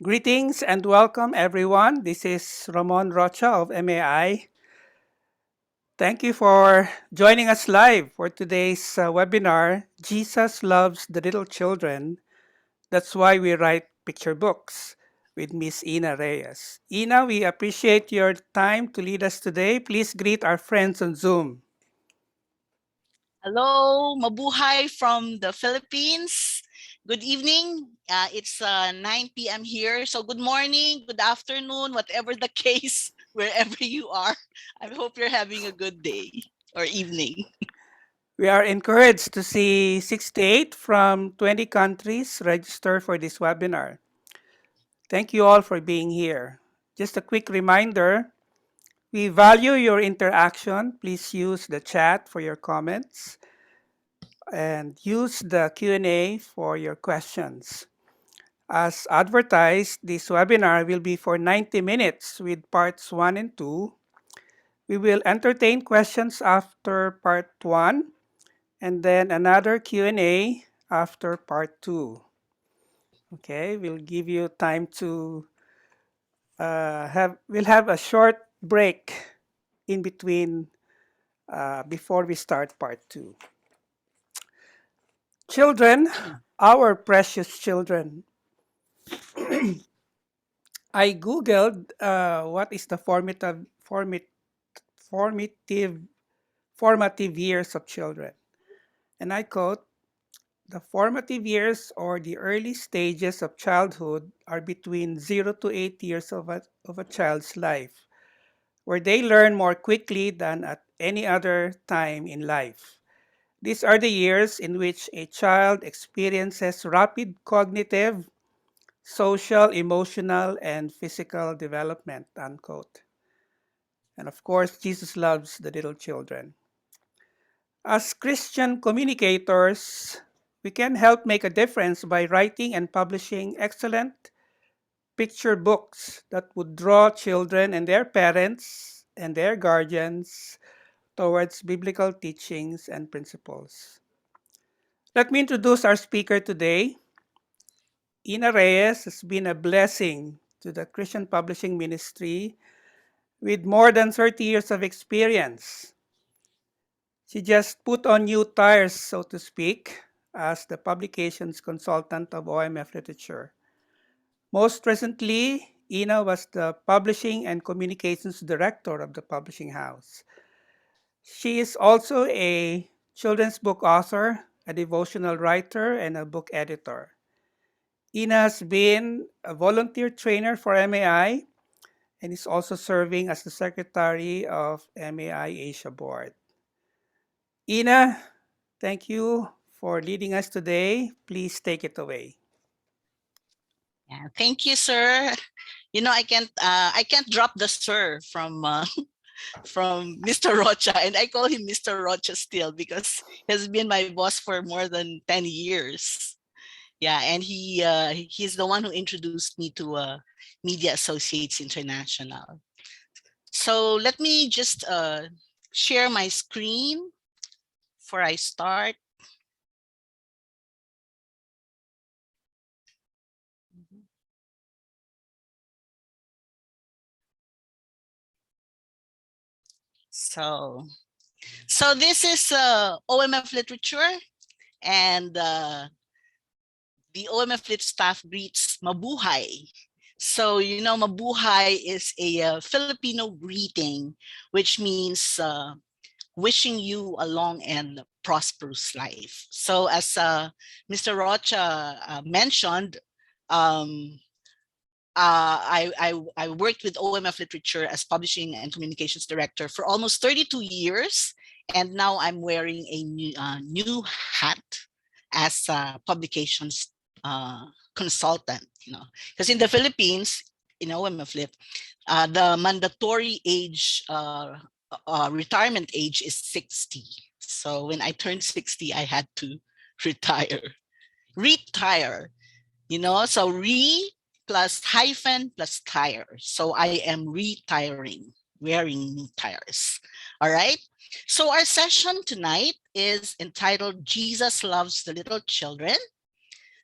Greetings and welcome everyone. This is Ramon Rocha of MAI. Thank you for joining us live for today's webinar, Jesus Loves the Little Children. That's why we write picture books with Miss Yna Reyes. Yna, we appreciate your time to lead us today. Please greet our friends on Zoom. Hello, mabuhay from the Philippines. Good evening. It's 9 p.m. here. So good morning, good afternoon, whatever the case, wherever you are. I hope you're having a good day or evening. We are encouraged to see 68 from 20 countries register for this webinar. Thank you all for being here. Just a quick reminder, we value your interaction. Please use the chat for your comments and use the Q&A for your questions. As advertised, this webinar will be for 90 minutes with parts 1 and 2. We will entertain questions after part 1 and then another Q&A after part 2. Okay, we'll give you time to we'll have a short break in between before we start part 2. Children, our precious children. I googled what is the formative years of children, and I quote: the formative years or the early stages of childhood are between 0 to 8 years of a child's life, where they learn more quickly than at any other time in life. These are the years in which a child experiences rapid cognitive, social, emotional, and physical development, unquote. And of course, Jesus loves the little children. As Christian communicators, we can help make a difference by writing and publishing excellent picture books that would draw children and their parents and their guardians towards biblical teachings and principles. Let me introduce our speaker today. Yna Reyes has been a blessing to the Christian publishing ministry with more than 30 years of experience. She just put on new tires, so to speak, as the publications consultant of OMF Literature. Most recently, Yna was the publishing and communications director of the publishing house. She is also a children's book author, a devotional writer, and a book editor. Yna has been a volunteer trainer for MAI and is also serving as the secretary of MAI Asia Board. Yna, thank you for leading us today. Please take it away. Yeah, thank you, sir. You know, I can't drop the sir from Mr. Rocha, and I call him Mr. Rocha still because he has been my boss for more than 10 years. Yeah, and he's the one who introduced me to Media Associates International. So let me just share my screen before I start. So this is OMF Literature, and the OMF Lit staff greets Mabuhay. So, you know, Mabuhay is a Filipino greeting, which means wishing you a long and prosperous life. So as Mr. Rocha mentioned, um, I worked with OMF Literature as publishing and communications director for almost 32 years. And now I'm wearing a new hat as a publications consultant, you know, because in the Philippines, in OMF Lit, the mandatory age, retirement age is 60. So when I turned 60, I had to retire. Retire, you know, so plus hyphen plus tire. So I am retiring, wearing new tires. All right. So our session tonight is entitled Jesus Loves the Little Children.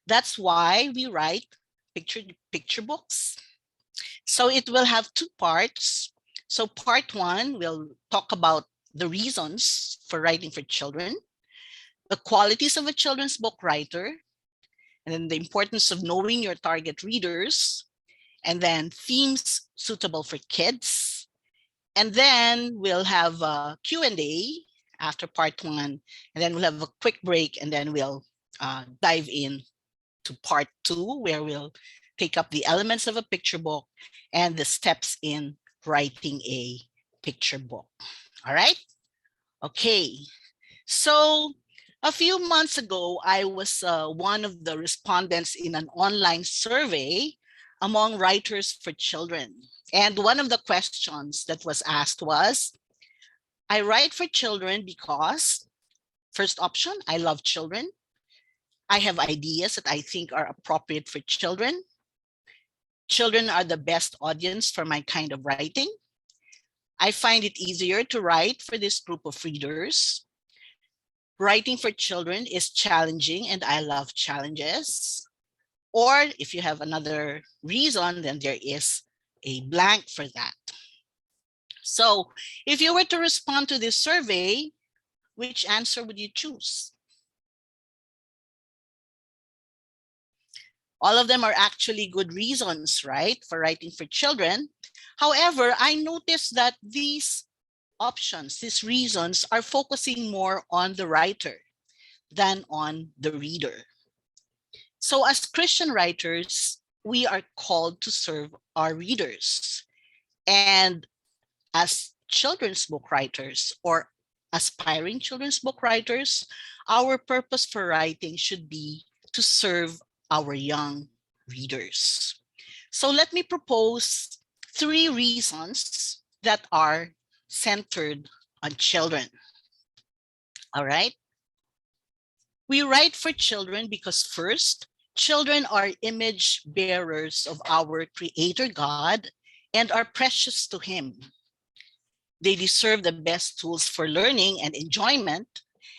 That's why we write picture books. So it will have two parts. So part one will talk about the reasons for writing for children, the qualities of a children's book writer, and then the importance of knowing your target readers, and then themes suitable for kids. And then we'll have a Q&A after part one, and then we'll have a quick break, and then we'll dive in to part two, where we'll take up the elements of a picture book and the steps in writing a picture book. All right? Okay. So a few months ago, I was one of the respondents in an online survey among writers for children. And one of the questions that was asked was, I write for children because, first option, I love children. I have ideas that I think are appropriate for children. Children are the best audience for my kind of writing. I find it easier to write for this group of readers. Writing for children is challenging and I love challenges. Or if you have another reason, then there is a blank for that. So if you were to respond to this survey, which answer would you choose? All of them are actually good reasons, right, for writing for children. However, I noticed that these options, these reasons, are focusing more on the writer than on the reader. So as Christian writers, we are called to serve our readers. And as children's book writers or aspiring children's book writers, our purpose for writing should be to serve our young readers. So let me propose 3 reasons that are centered on children. All right. We write for children because first, children are image bearers of our Creator God and are precious to Him. They deserve the best tools for learning and enjoyment.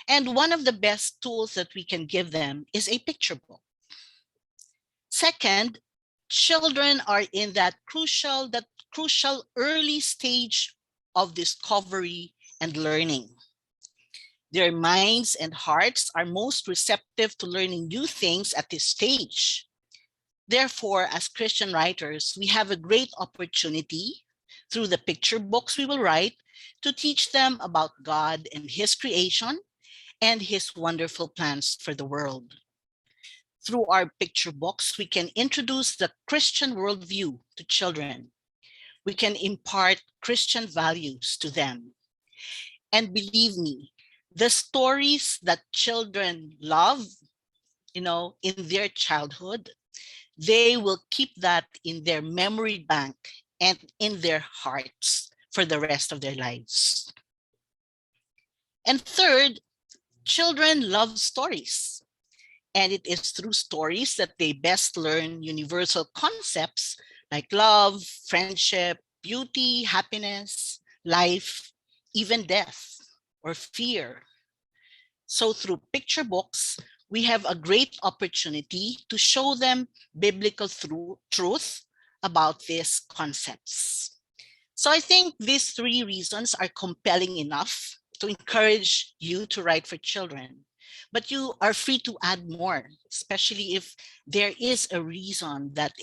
And one of the best tools that we can give them is a picture book. Second, children are in that crucial early stage of discovery and learning. Their minds and hearts are most receptive to learning new things at this stage. Therefore, as Christian writers, we have a great opportunity through the picture books we will write to teach them about God and His creation and His wonderful plans for the world. Through our picture books, we can introduce the Christian worldview to children. We can impart Christian values to them. And believe me, the stories that children love, in their childhood, they will keep that in their memory bank and in their hearts for the rest of their lives. And third, children love stories. And it is through stories that they best learn universal concepts like love, friendship, beauty, happiness, life, even death or fear. So through picture books, we have a great opportunity to show them biblical truth about these concepts. So I think these 3 reasons are compelling enough to encourage you to write for children. But you are free to add more, especially if there is a reason that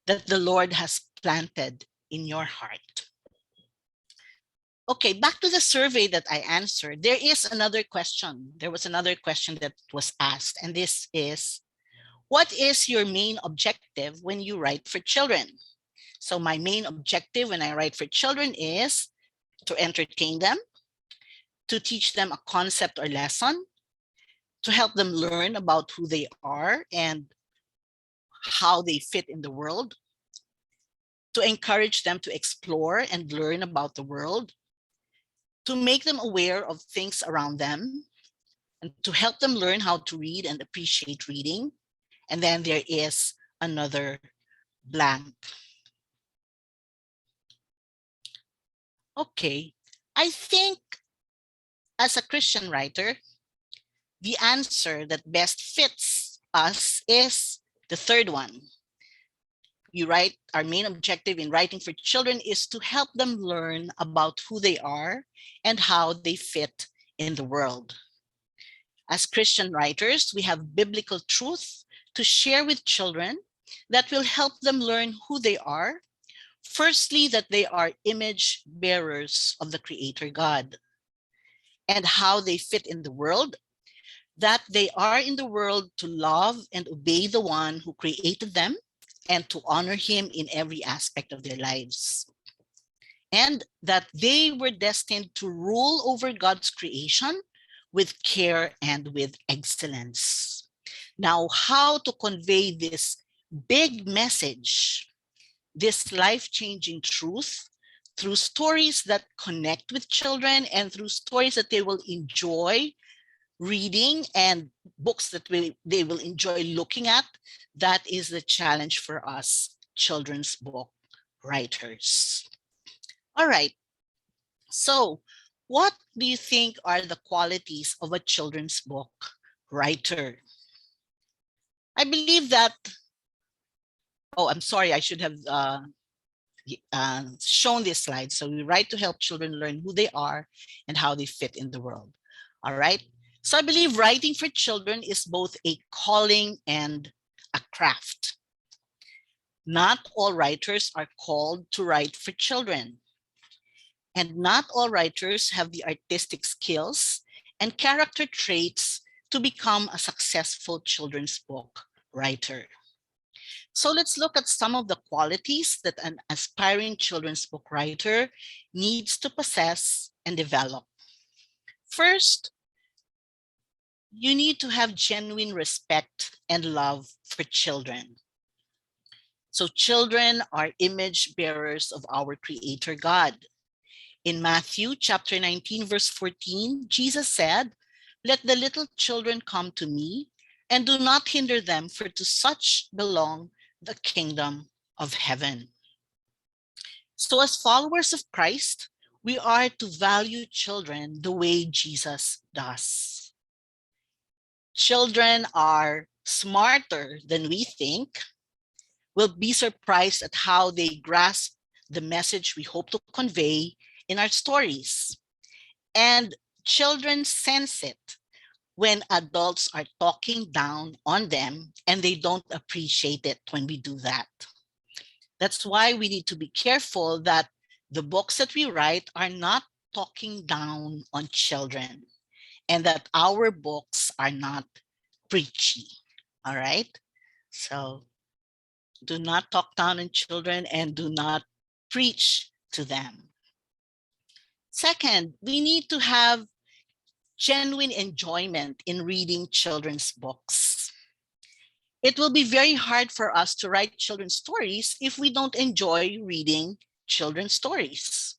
the Lord has planted in your heart. Okay, back to the survey that I answered. There is another question. There was another question that was asked, and this is, what is your main objective when you write for children? So my main objective when I write for children is to entertain them, to teach them a concept or lesson, to help them learn about who they are and how they fit in the world, to encourage them to explore and learn about the world, to make them aware of things around them, and to help them learn how to read and appreciate reading. And then there is another blank. Okay, I think as a Christian writer, the answer that best fits us is the third one. our main objective in writing for children is to help them learn about who they are and how they fit in the world. As Christian writers, we have biblical truth to share with children that will help them learn who they are. Firstly, that they are image bearers of the Creator God, and how they fit in the world, that they are in the world to love and obey the one who created them and to honor him in every aspect of their lives. And that they were destined to rule over God's creation with care and with excellence. Now, how to convey this big message, this life-changing truth, through stories that connect with children and through stories that they will enjoy reading and books that they will enjoy looking at. That is the challenge for us children's book writers. All right, so what do you think are the qualities of a children's book writer? I believe that, oh, I'm sorry, I should have shown this slide. So we write to help children learn who they are and how they fit in the world. All right. So I believe writing for children is both a calling and a craft. Not all writers are called to write for children. And not all writers have the artistic skills and character traits to become a successful children's book writer. So let's look at some of the qualities that an aspiring children's book writer needs to possess and develop. First, you need to have genuine respect and love for children. So children are image bearers of our Creator God. In Matthew chapter 19, verse 14, Jesus said, "Let the little children come to me, and do not hinder them, for to such belong the kingdom of heaven." So as followers of Christ, we are to value children the way Jesus does. Children are smarter than we think. We'll be surprised at how they grasp the message we hope to convey in our stories. And children sense it when adults are talking down on them, and they don't appreciate it when we do that. That's why we need to be careful that the books that we write are not talking down on children, and that our books are not preachy. All right? So do not talk down on children and do not preach to them. Second, we need to have genuine enjoyment in reading children's books. It will be very hard for us to write children's stories if we don't enjoy reading children's stories.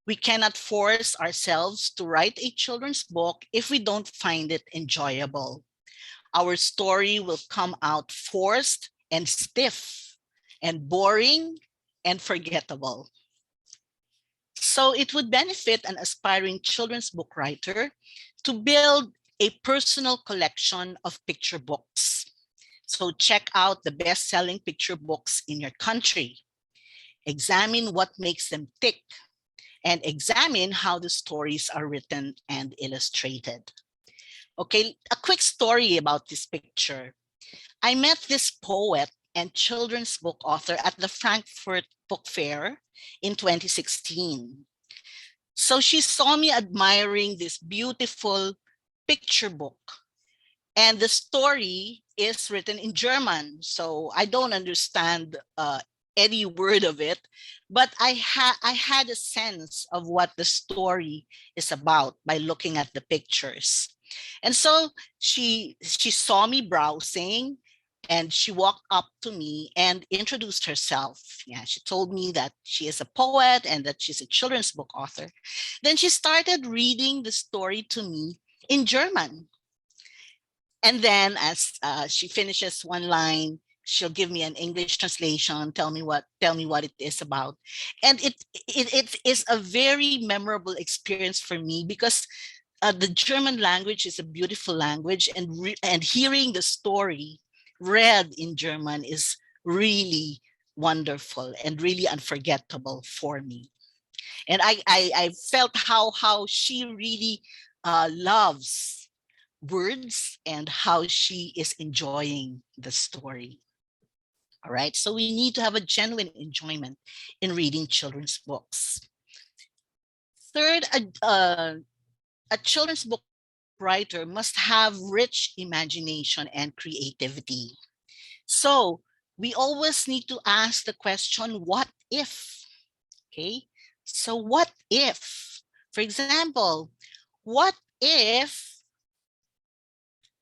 We cannot force ourselves to write a children's book if we don't find it enjoyable. Our story will come out forced and stiff and boring and forgettable. So it would benefit an aspiring children's book writer to build a personal collection of picture books. So check out the best-selling picture books in your country. Examine what makes them tick, and examine how the stories are written and illustrated. Okay, a quick story about this picture. I met this poet and children's book author at the Frankfurt Book Fair in 2016. So she saw me admiring this beautiful picture book, and the story is written in German. So I don't understand any word of it, but I had a sense of what the story is about by looking at the pictures. And so she saw me browsing, and she walked up to me and introduced herself. Yeah, she told me that she is a poet and that she's a children's book author. Then she started reading the story to me in German. And then as she finishes one line, she'll give me an English translation, tell me what it is about. And it is a very memorable experience for me, because the German language is a beautiful language, and hearing the story read in German is really wonderful and really unforgettable for me. And I felt how she really loves words and how she is enjoying the story. All right, so we need to have a genuine enjoyment in reading children's books. Third, a children's book writer must have rich imagination and creativity. So we always need to ask the question, what if? Okay, so what if, for example, what if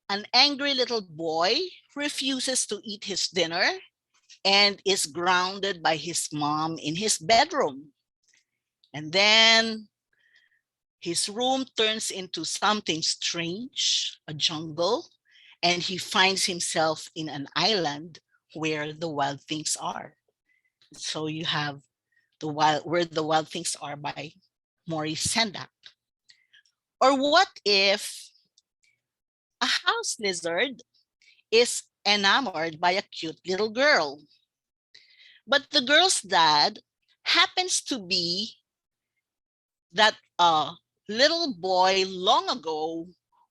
an angry little boy refuses to eat his dinner and is grounded by his mom in his bedroom? And then his room turns into something strange, a jungle, and he finds himself in an island where the wild things are. So you have the wild Where the Wild Things Are by Maurice Sendak. Or what if a house lizard is enamored by a cute little girl, but the girl's dad happens to be that little boy long ago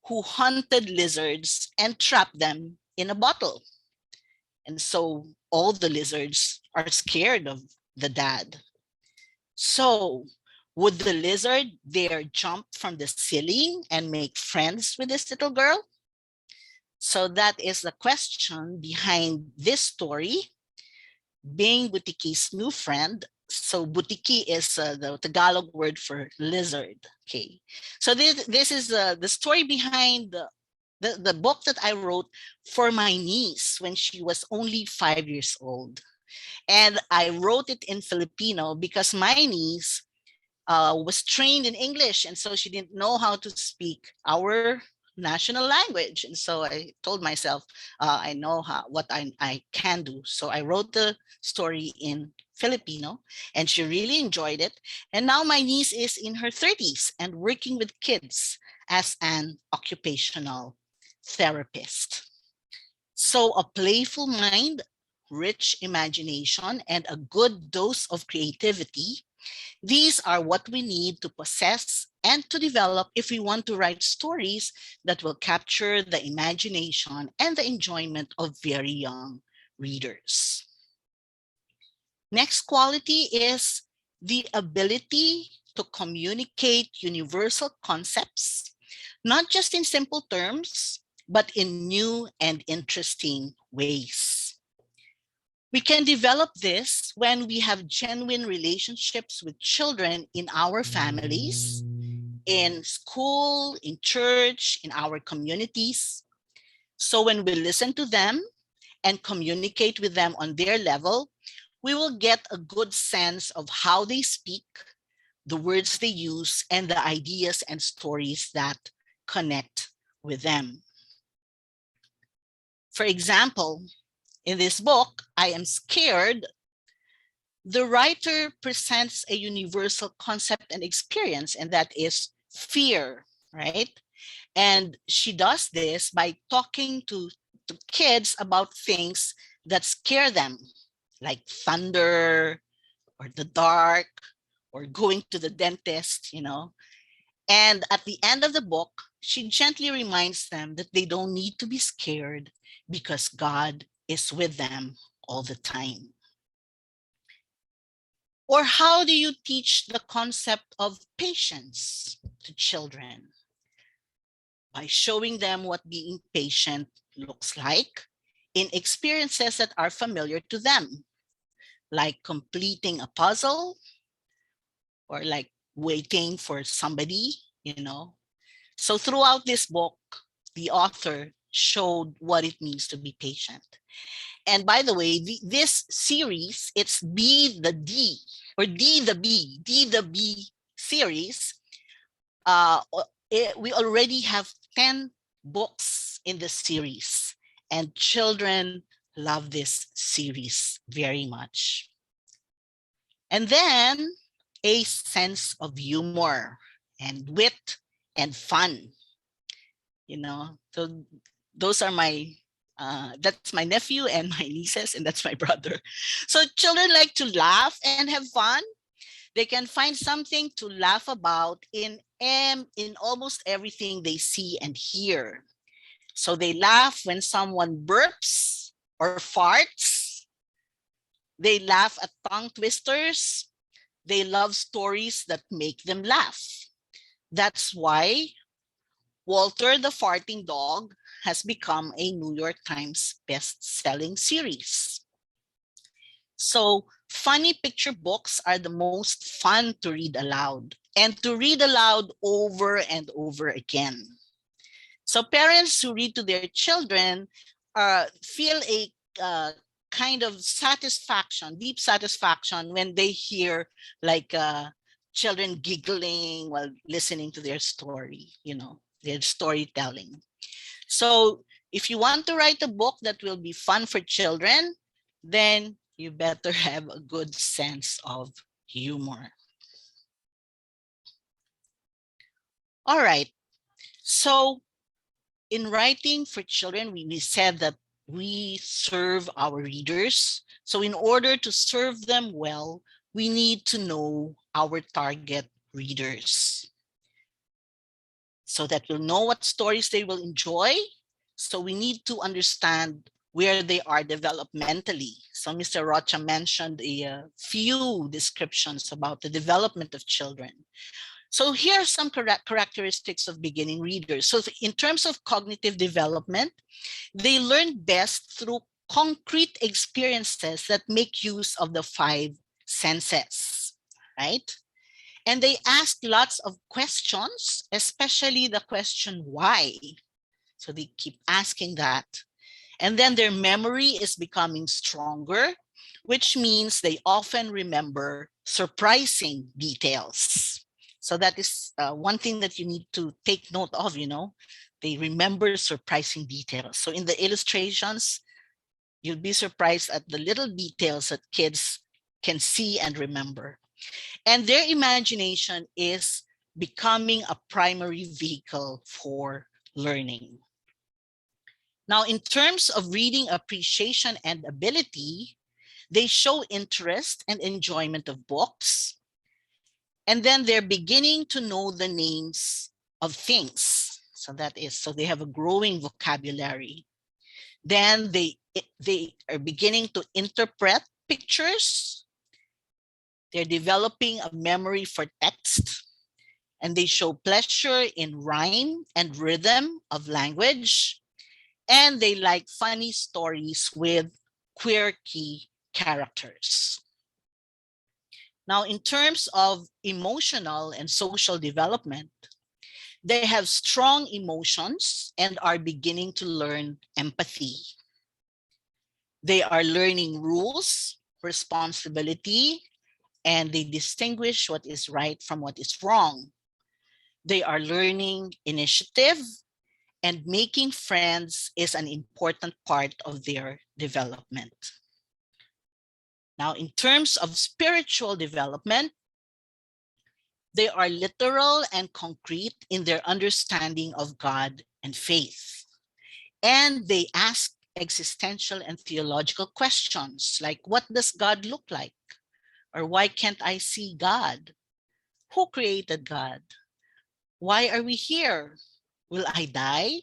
who hunted lizards and trapped them in a bottle. And so all the lizards are scared of the dad. So would the lizard dare jump from the ceiling and make friends with this little girl? So that is the question behind this story, being Butiki's new friend. So Butiki is the Tagalog word for lizard. Okay, so this is the story behind the book that I wrote for my niece when she was only 5 years old. And I wrote it in Filipino because my niece was trained in English, and so she didn't know how to speak our national language. And so I told myself, I know what I can do. So I wrote the story in Filipino, and she really enjoyed it. And now my niece is in her 30s and working with kids as an occupational therapist. So a playful mind, rich imagination, and a good dose of creativity, these are what we need to possess and to develop if we want to write stories that will capture the imagination and the enjoyment of very young readers. Next quality is the ability to communicate universal concepts, not just in simple terms, but in new and interesting ways. We can develop this when we have genuine relationships with children in our families, in school, in church, in our communities. So when we listen to them and communicate with them on their level, we will get a good sense of how they speak, the words they use, and the ideas and stories that connect with them. For example, in this book, I Am Scared, the writer presents a universal concept and experience, and that is fear, right? And she does this by talking to kids about things that scare them, like thunder or the dark or going to the dentist. And at the end of the book, she gently reminds them that they don't need to be scared because God is with them all the time. Or how do you teach the concept of patience to children? By showing them what being patient looks like in experiences that are familiar to them, like completing a puzzle or like waiting for somebody. So throughout this book, the author showed what it means to be patient. And by the way, this series, it's B the D or D the B series. We already have 10 books in the series, and children love this series very much. And then a sense of humor and wit and fun. So those are my That's my nephew and my nieces, and that's my brother. So children like to laugh and have fun. They can find something to laugh about in almost everything they see and hear. So they laugh when someone burps or farts. They laugh at tongue twisters. They love stories that make them laugh. That's why Walter the Farting Dog has become a New York Times best-selling series. So funny picture books are the most fun to read aloud and to read aloud over and over again. So parents who read to their children feel a kind of satisfaction, deep satisfaction when they hear like children giggling while listening to their story, their storytelling. So if you want to write a book that will be fun for children, then you better have a good sense of humor. All right. So in writing for children, we said that we serve our readers. So in order to serve them well, we need to know our target readers so that we'll know what stories they will enjoy. So we need to understand where they are developmentally. So Mr. Rocha mentioned a few descriptions about the development of children. So here are some characteristics of beginning readers. So in terms of cognitive development, they learn best through concrete experiences that make use of the five senses, right? And they ask lots of questions, especially the question why. So they keep asking that. And then their memory is becoming stronger, which means they often remember surprising details. So that is one thing that you need to take note of, they remember surprising details. So in the illustrations, you'll be surprised at the little details that kids can see and remember. And their imagination is becoming a primary vehicle for learning. Now, in terms of reading appreciation and ability, they show interest and enjoyment of books. And then they're beginning to know the names of things. So they have a growing vocabulary. Then they are beginning to interpret pictures. They're developing a memory for text, and they show pleasure in rhyme and rhythm of language. And they like funny stories with quirky characters. Now, in terms of emotional and social development, they have strong emotions and are beginning to learn empathy. They are learning rules, responsibility, and they distinguish what is right from what is wrong. They are learning initiative, and making friends is an important part of their development. Now, in terms of spiritual development, they are literal and concrete in their understanding of God and faith. And they ask existential and theological questions like, what does God look like? Or why can't I see God? Who created God? Why are we here? Will I die?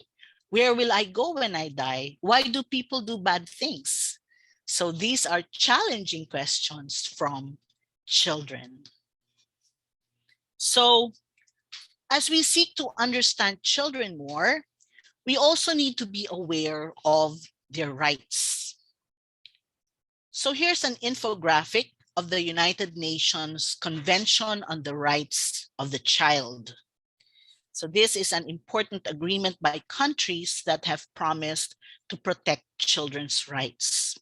Where will I go when I die? Why do people do bad things? So these are challenging questions from children. So as we seek to understand children more, we also need to be aware of their rights. So here's an infographic of the United Nations Convention on the Rights of the Child. So this is an important agreement by countries that have promised to protect children's rights.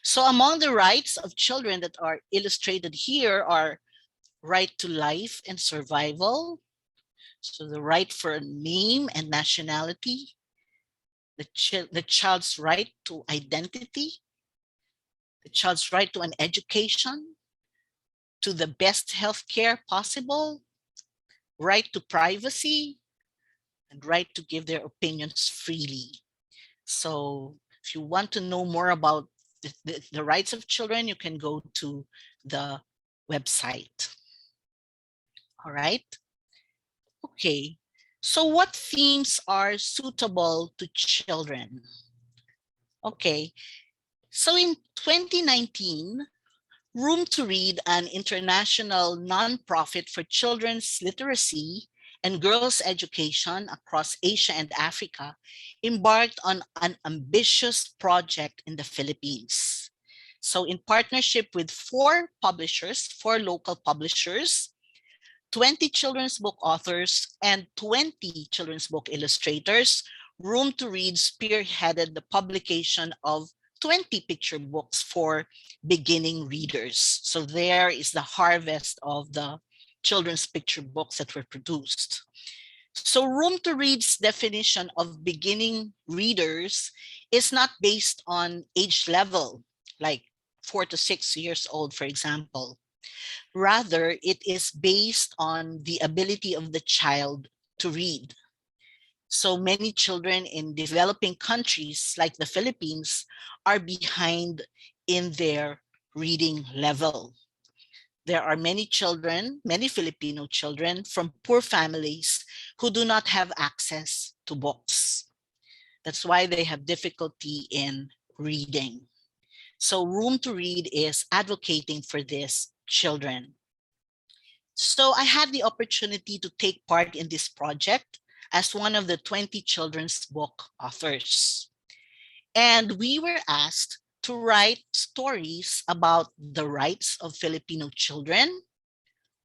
So among the rights of children that are illustrated here are right to life and survival. So the right for a name and nationality, the child's right to identity, the child's right to an education, to the best healthcare possible, right to privacy, and right to give their opinions freely. So If you want to know more about the rights of children, you can go to the website. All right. Okay. So what themes are suitable to children? Okay. So in 2019, Room to Read, an international nonprofit for children's literacy and girls' education across Asia and Africa, embarked on an ambitious project in the Philippines. So, in partnership with four local publishers, 20 children's book authors, and 20 children's book illustrators, Room to Read spearheaded the publication of 20 picture books for beginning readers. So there is the harvest of the children's picture books that were produced. So Room to Read's definition of beginning readers is not based on age level, like 4 to 6 years old, for example. Rather, it is based on the ability of the child to read. So many children in developing countries like the Philippines are behind in their reading level. There are many children, many Filipino children from poor families who do not have access to books. That's why they have difficulty in reading. So Room to Read is advocating for these children. So I had the opportunity to take part in this project as one of the 20 children's book authors. And we were asked to write stories about the rights of Filipino children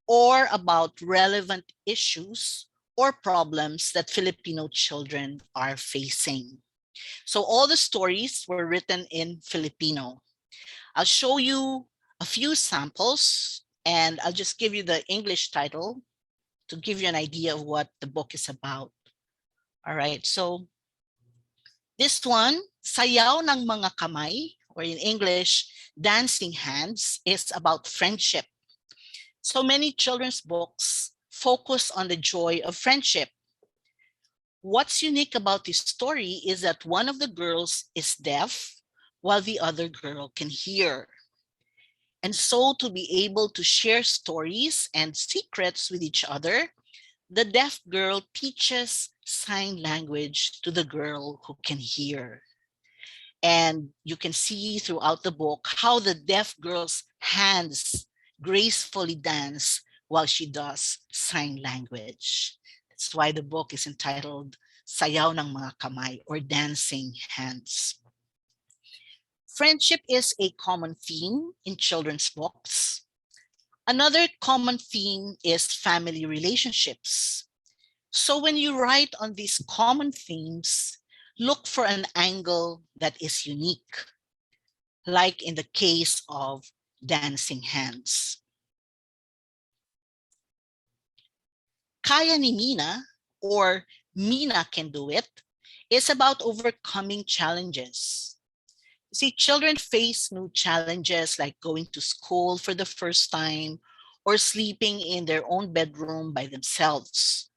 or about relevant issues or problems that Filipino children are facing. So all the stories were written in Filipino. I'll show you a few samples and I'll just give you the English title to give you an idea of what the book is about. All right, so this one, Sayaw ng Mga Kamay, or in English, Dancing Hands, is about friendship. So many children's books focus on the joy of friendship. What's unique about this story is that one of the girls is deaf while the other girl can hear. And so to be able to share stories and secrets with each other, the deaf girl teaches sign language to the girl who can hear. And you can see throughout the book how the deaf girl's hands gracefully dance while she does sign language. That's why the book is entitled Sayaw ng Mga Kamay, or Dancing Hands. Friendship is a common theme in children's books. Another common theme is family relationships. So when you write on these common themes, look for an angle that is unique, like in the case of Dancing Hands. Kaya ni Mina, or Mina Can Do It, is about overcoming challenges. See, children face new challenges like going to school for the first time or sleeping in their own bedroom by themselves.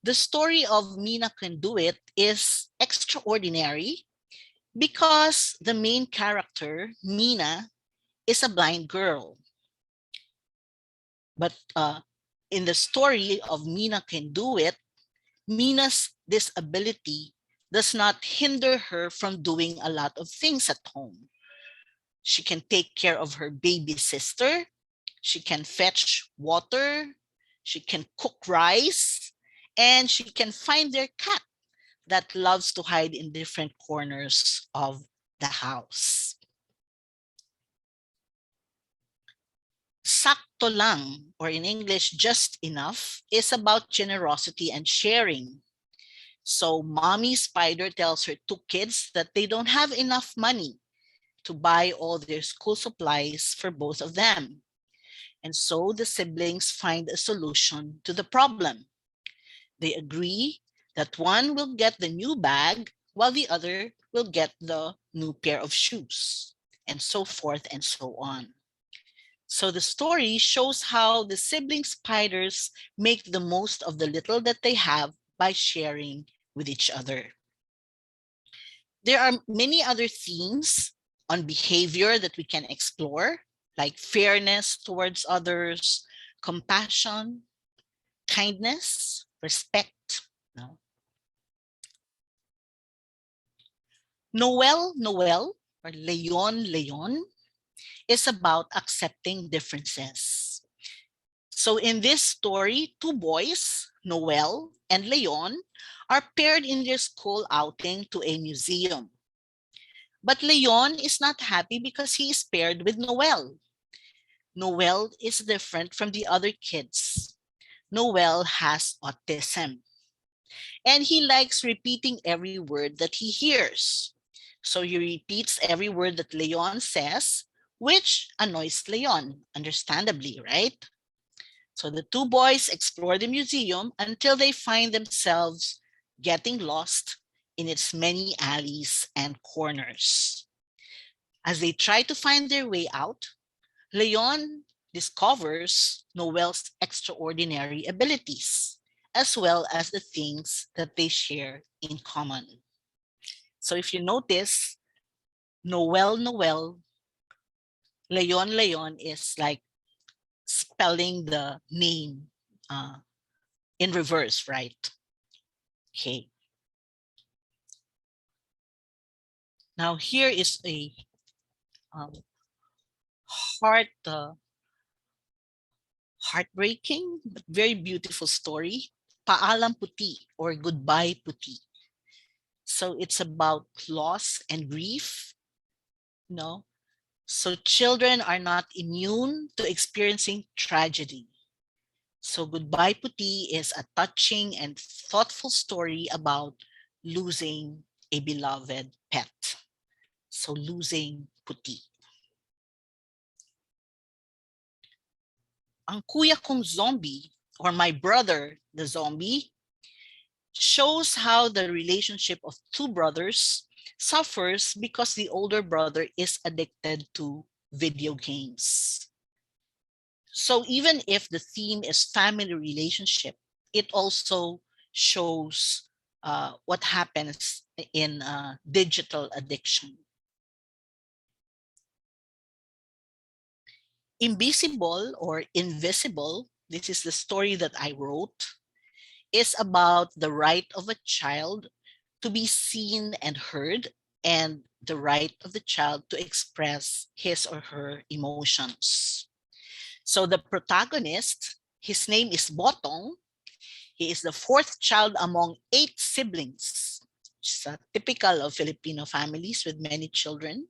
The story of Mina Can Do It is extraordinary because the main character, Mina, is a blind girl. But in the story of Mina Can Do It, Mina's disability does not hinder her from doing a lot of things at home. She can take care of her baby sister. She can fetch water. She can cook rice. And she can find their cat that loves to hide in different corners of the house. Sakto lang, or in English, just enough, is about generosity and sharing. So mommy spider tells her two kids that they don't have enough money to buy all their school supplies for both of them. And so the siblings find a solution to the problem. They agree that one will get the new bag while the other will get the new pair of shoes, and so forth and so on. So the story shows how the sibling spiders make the most of the little that they have by sharing with each other. There are many other themes on behavior that we can explore, like fairness towards others, compassion, kindness, respect. No? Noel, or Leon, is about accepting differences. So in this story, two boys, Noel and Leon, are paired in their school outing to a museum. But Leon is not happy because he is paired with Noel. Noel is different from the other kids. Noel has autism, and he likes repeating every word that he hears. So he repeats every word that Leon says, which annoys Leon, understandably, right? So the two boys explore the museum until they find themselves getting lost in its many alleys and corners. As they try to find their way out, Leon discovers Noel's extraordinary abilities, as well as the things that they share in common. So if you notice, Noel, Leon is like spelling the name uh, in reverse, right? Okay. Now here is a um, heart heartbreaking but very beautiful story. Paalam Puti, or Goodbye Puti. So it's about loss and grief, you know. So children are not immune to experiencing tragedy. So Goodbye Puti is a touching and thoughtful story about losing a beloved pet. So losing Puti. Ang Kuya Kong Zombie, or My Brother the Zombie, shows how the relationship of two brothers suffers because the older brother is addicted to video games. So even if the theme is family relationship, it also shows what happens in digital addiction. Invisible, this is the story that I wrote, is about the right of a child to be seen and heard, and the right of the child to express his or her emotions. So the protagonist, his name is Botong. He is the fourth child among 8 siblings. It's typical of Filipino families with many children.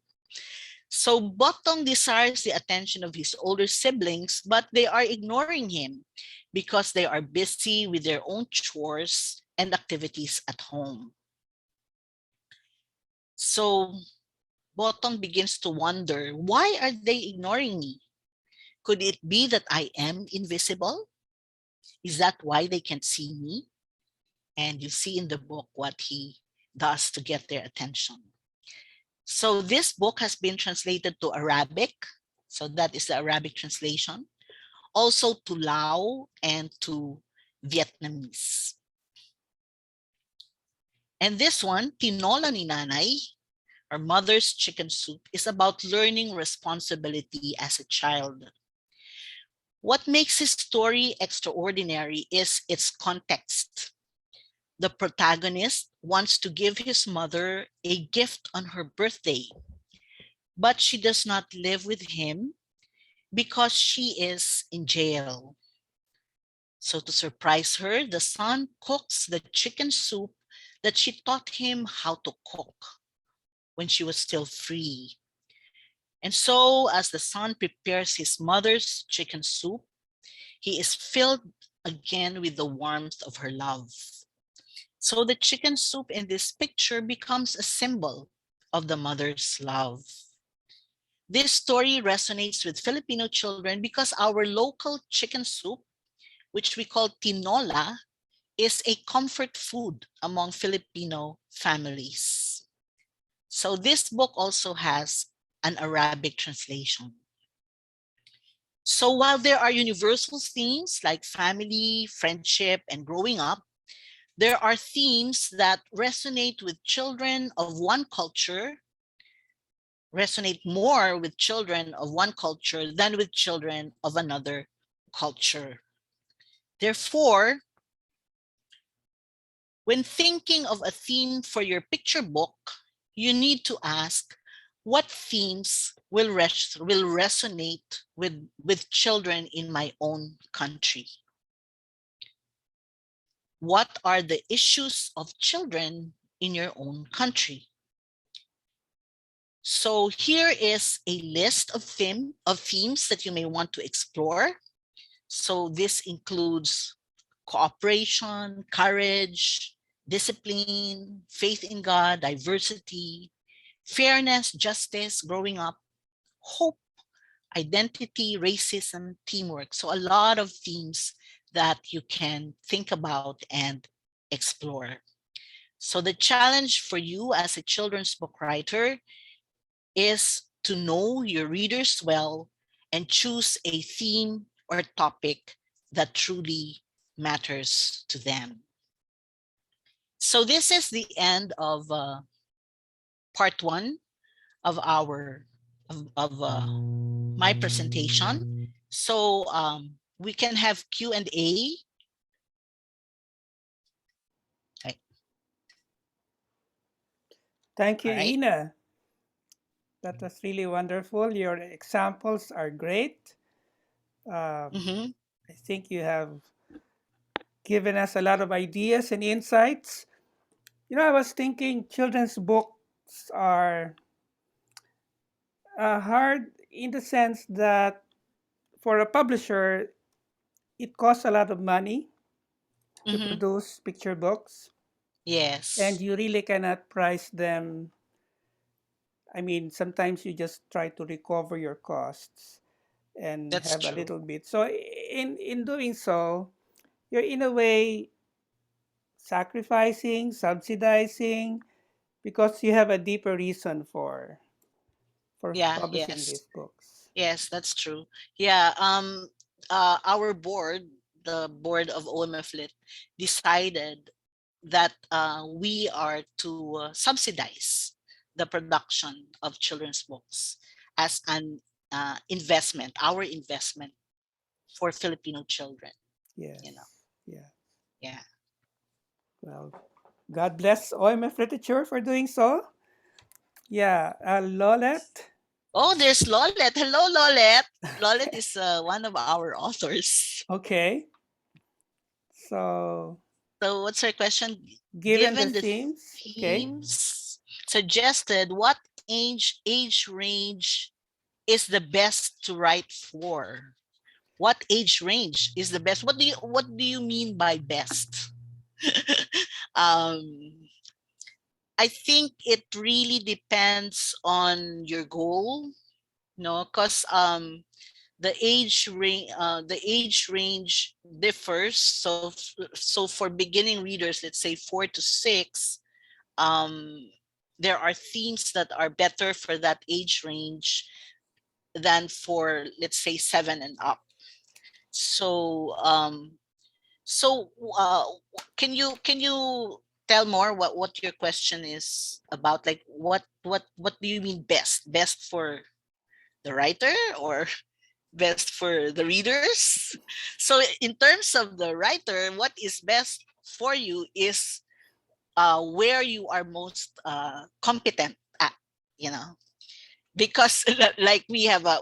So Botong desires the attention of his older siblings, but they are ignoring him because they are busy with their own chores and activities at home. So Botong begins to wonder, why are they ignoring me? Could it be that I am invisible? Is that why they can't see me? And you see in the book what he does to get their attention. So this book has been translated to Arabic. So that is the Arabic translation. Also to Lao and to Vietnamese. And this one, Tinola ni Nanay, or Mother's Chicken Soup, is about learning responsibility as a child. What makes his story extraordinary is its context. The protagonist wants to give his mother a gift on her birthday, but she does not live with him because she is in jail. So to surprise her, the son cooks the chicken soup that she taught him how to cook when she was still free. And so as the son prepares his mother's chicken soup, he is filled again with the warmth of her love. So the chicken soup in this picture becomes a symbol of the mother's love. This story resonates with Filipino children because our local chicken soup, which we call tinola, is a comfort food among Filipino families. So this book also has an Arabic translation. So while there are universal themes like family, friendship, and growing up, There are themes that resonate with children of one culture, resonate more with children of one culture than with children of another culture. Therefore, when thinking of a theme for your picture book, you need to ask what themes will resonate with children in my own country. What are the issues of children in your own country? So here is a list of themes that you may want to explore. So this includes cooperation, courage, discipline, faith in God, diversity, fairness, justice, growing up, hope, identity, racism, teamwork. So a lot of themes that you can think about and explore. So the challenge for you as a children's book writer is to know your readers well and choose a theme or topic that truly matters to them. So this is the end of part one of our my presentation. So we can have Q&A. Right. Thank you, All right. Yna. That was really wonderful. Your examples are great. Mm-hmm. I think you have given us a lot of ideas and insights. I was thinking children's books are hard in the sense that for a publisher, it costs a lot of money to Mm-hmm. produce picture books, and Yes, you really cannot price them. I mean, sometimes you just try to recover your costs and that's have a true. little bit. So in doing so, you're in a way sacrificing, subsidizing, because you have a deeper reason for Yeah, publishing yes. these books. Yes, that's true. Yeah, our board, the board of OMF Lit, decided that we are to subsidize the production of children's books as an investment, our investment for Filipino children. You know, Yes. Yeah. yeah. Well, God bless OMF Literature for doing so. Yeah. Lolet. Oh, there's Lolet. Hello, Lolet. Lolet Okay. is one of our authors. Okay. So, So what's her question? given the Given the themes, okay. themes suggested, what age range is the best to write for? What age range is the best? What do you mean by best? um, I think it really depends on your goal, no, because the age range differs. So for beginning readers, let's say 4 to 6, um, there are themes that are better for that age range than for, let's say, 7 and up. So so can you tell more what your question is about? Like what do you mean best for the writer or best for the readers? So in terms of the writer, what is best for you is where you are most competent at, you know, because like we have an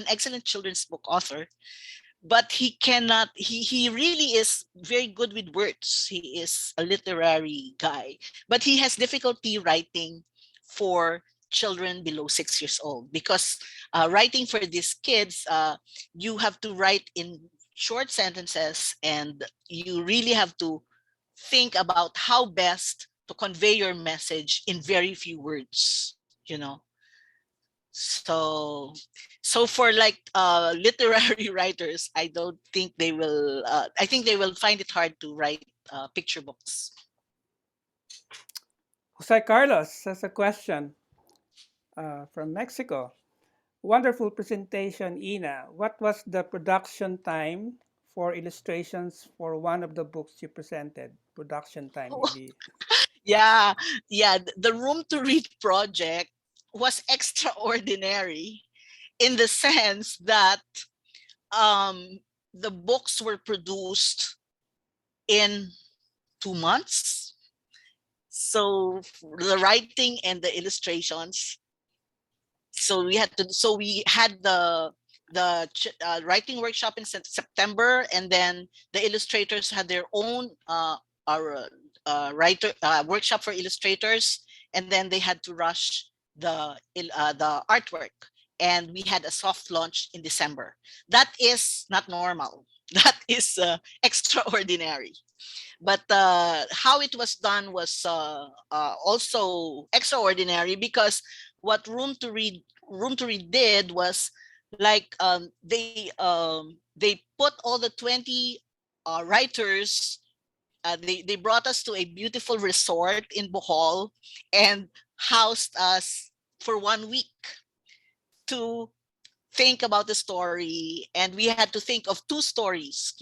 excellent children's book author, but he really is very good with words. He is a literary guy, but he has difficulty writing for children below 6 years old, because writing for these kids, you have to write in short sentences, and you really have to think about how best to convey your message in very few words, you know. So for like literary writers, I don't think they will I think they will find it hard to write picture books. Jose Carlos has a question from Mexico. Wonderful presentation, Ina. What was the production time for illustrations for one of the books you presented? Production time, maybe. Yeah, yeah. The Room to Read project was extraordinary in the sense that um, the books were produced in 2 months. So the writing and the illustrations. So we had the writing workshop in September, and then the illustrators had their own our writer workshop for illustrators, and then they had to rush the artwork, and we had a soft launch in December. That is not normal. That is extraordinary. But how it was done was also extraordinary, because what Room to Read did was, like, they put all the 20 writers. They brought us to a beautiful resort in Bohol and housed us for 1 week to think about the story, and we had to think of 2 stories,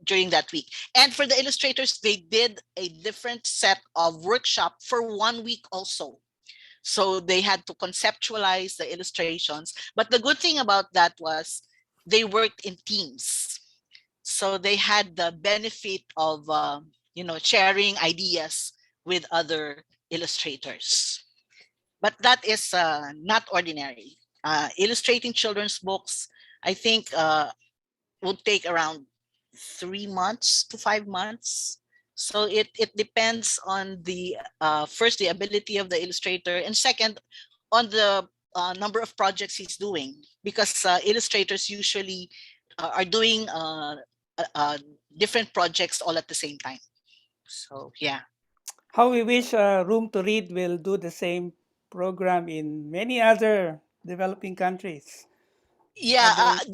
during that week. And for the illustrators, they did a different set of workshop for 1 week also. So they had to conceptualize the illustrations. But the good thing about that was they worked in teams. So they had the benefit of sharing ideas with other illustrators. But that is not ordinary. Illustrating children's books, I think, would take around 3 months to 5 months. So it depends on the first, the ability of the illustrator, and second, on the number of projects he's doing, because illustrators usually are doing different projects all at the same time. So yeah. How we wish Room to Read will do the same program in many other developing countries. Yeah, Other,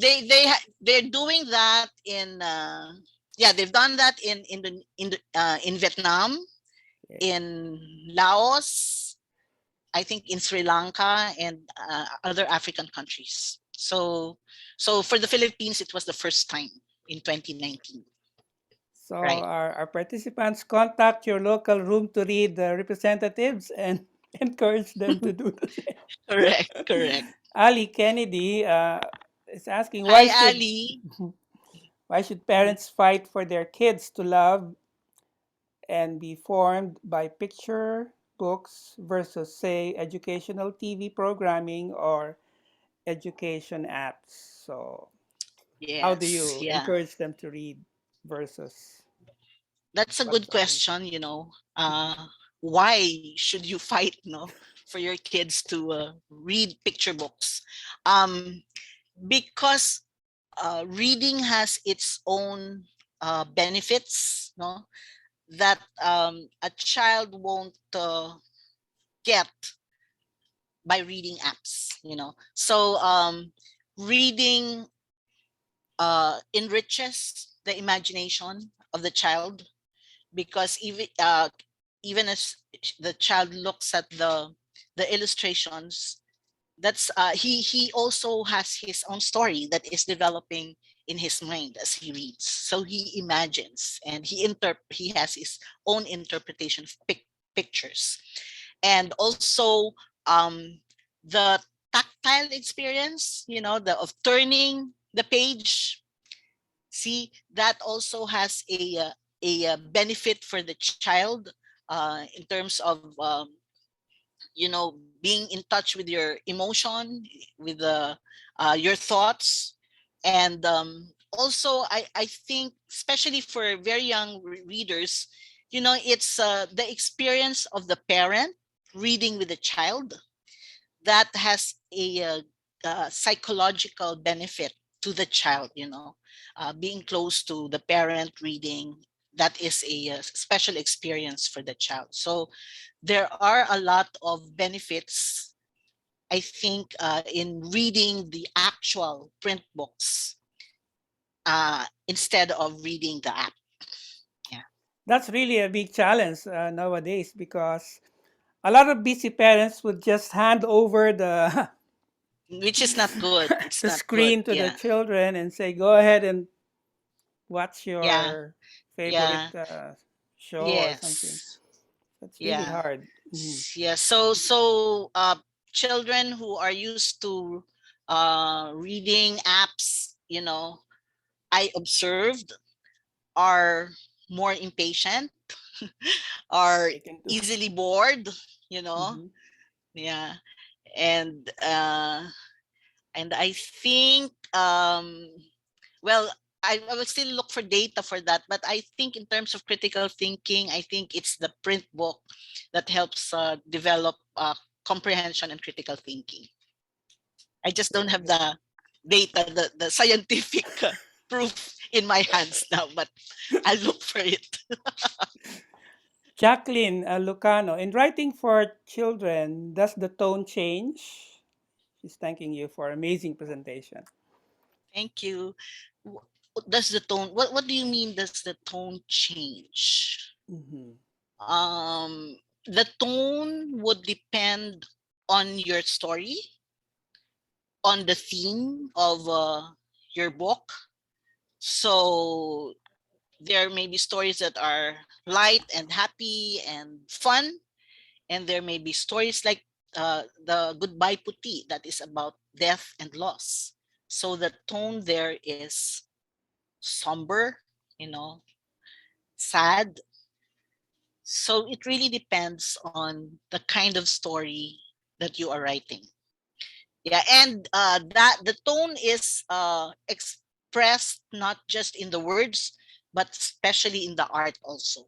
they're doing that in yeah, they've done that in Vietnam, yeah. in Laos, I think in Sri Lanka, and other African countries. So for the Philippines, it was the first time in 2019. So Right. our participants contact your local Room to Read representatives and encourage them to do the Correct, correct. same. Ali Kennedy is asking, Hi, Ali. why should parents fight for their kids to love and be formed by picture books versus, say, educational TV programming or education apps? So how do Yes, you yeah. encourage them to read versus That's a good what's on? question, why should you fight, for your kids to read picture books? Um, because reading has its own benefits, no, that a child won't get by reading apps. So reading enriches the imagination of the child, because even as the child looks at the illustrations, that's he also has his own story that is developing in his mind as he reads. So he imagines, and he has his own interpretation of pictures. And also the tactile experience, of turning the page. See, that also has a benefit for the child, in terms of being in touch with your emotion, with your thoughts. And also, I think, especially for very young readers, it's the experience of the parent reading with the child that has a psychological benefit to the child. Being close to the parent reading, that is a special experience for the child. So there are a lot of benefits, I think, in reading the actual print books instead of reading the app. Yeah. That's really a big challenge nowadays because a lot of busy parents would just hand over the Which is not good. It's the not good. screen to the Yeah. children and say, "Go ahead and what's Yeah, your favorite yeah, show or something. yes, That's really yeah, hard. Hmm. yeah. So children who are used to reading apps, I observed are more impatient, are I can do. easily bored, you know. Hmm. Yeah, and I think well, I will still look for data for that, but I think in terms of critical thinking, I think it's the print book that helps develop comprehension and critical thinking. I just don't Very have good. the data, the scientific proof in my hands now, but I'll look for it. Jacqueline Lucano, in writing for children, does the tone change? She's thanking you for amazing presentation. Thank you. Does the tone? What do you mean? Does the tone change? Hmm. Um, the tone would depend on your story, on the theme of your book. So there may be stories that are light and happy and fun, and there may be stories like the Goodbye Puti that is about death and loss. So the tone there is somber, you know, sad. So it really depends on the kind of story that you are writing. Yeah, and that the tone is expressed not just in the words, but especially in the art also.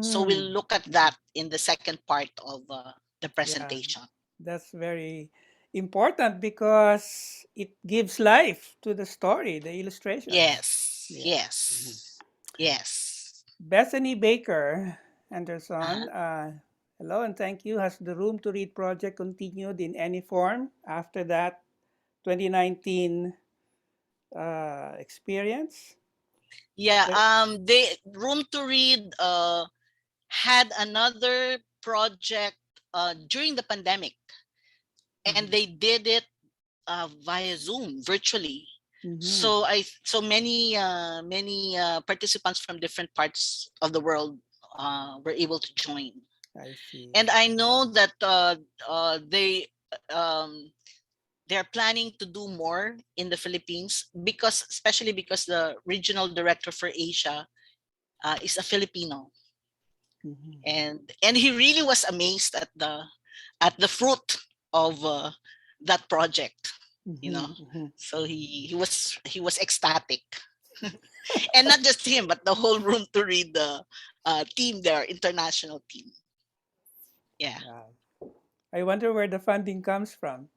So we'll Mm. look at Mhm. that in the second part of the Yeah, presentation. that's very important because it gives life to the story, the illustrations. Yes, Yeah. Mhm. yes, yes. Bethany Baker Uh-huh. Anderson, hello and thank you. Has the Room to Read project continued in any form after that 2019 experience? Yeah, There, they Room to Read had another project during the pandemic, and mhm, they did it via Zoom virtually. mhm, So many participants from different parts of the world were able to join, I see. and I know that um, they're planning to do more in the Philippines, because especially because the regional director for Asia is a Filipino, Mhm, and he really was amazed at the fruit of that project, you know. mhm, mhm. So he was ecstatic, and not just him, but the whole Room to Read the team there, international team. Yeah, Wow. I wonder where the funding comes from.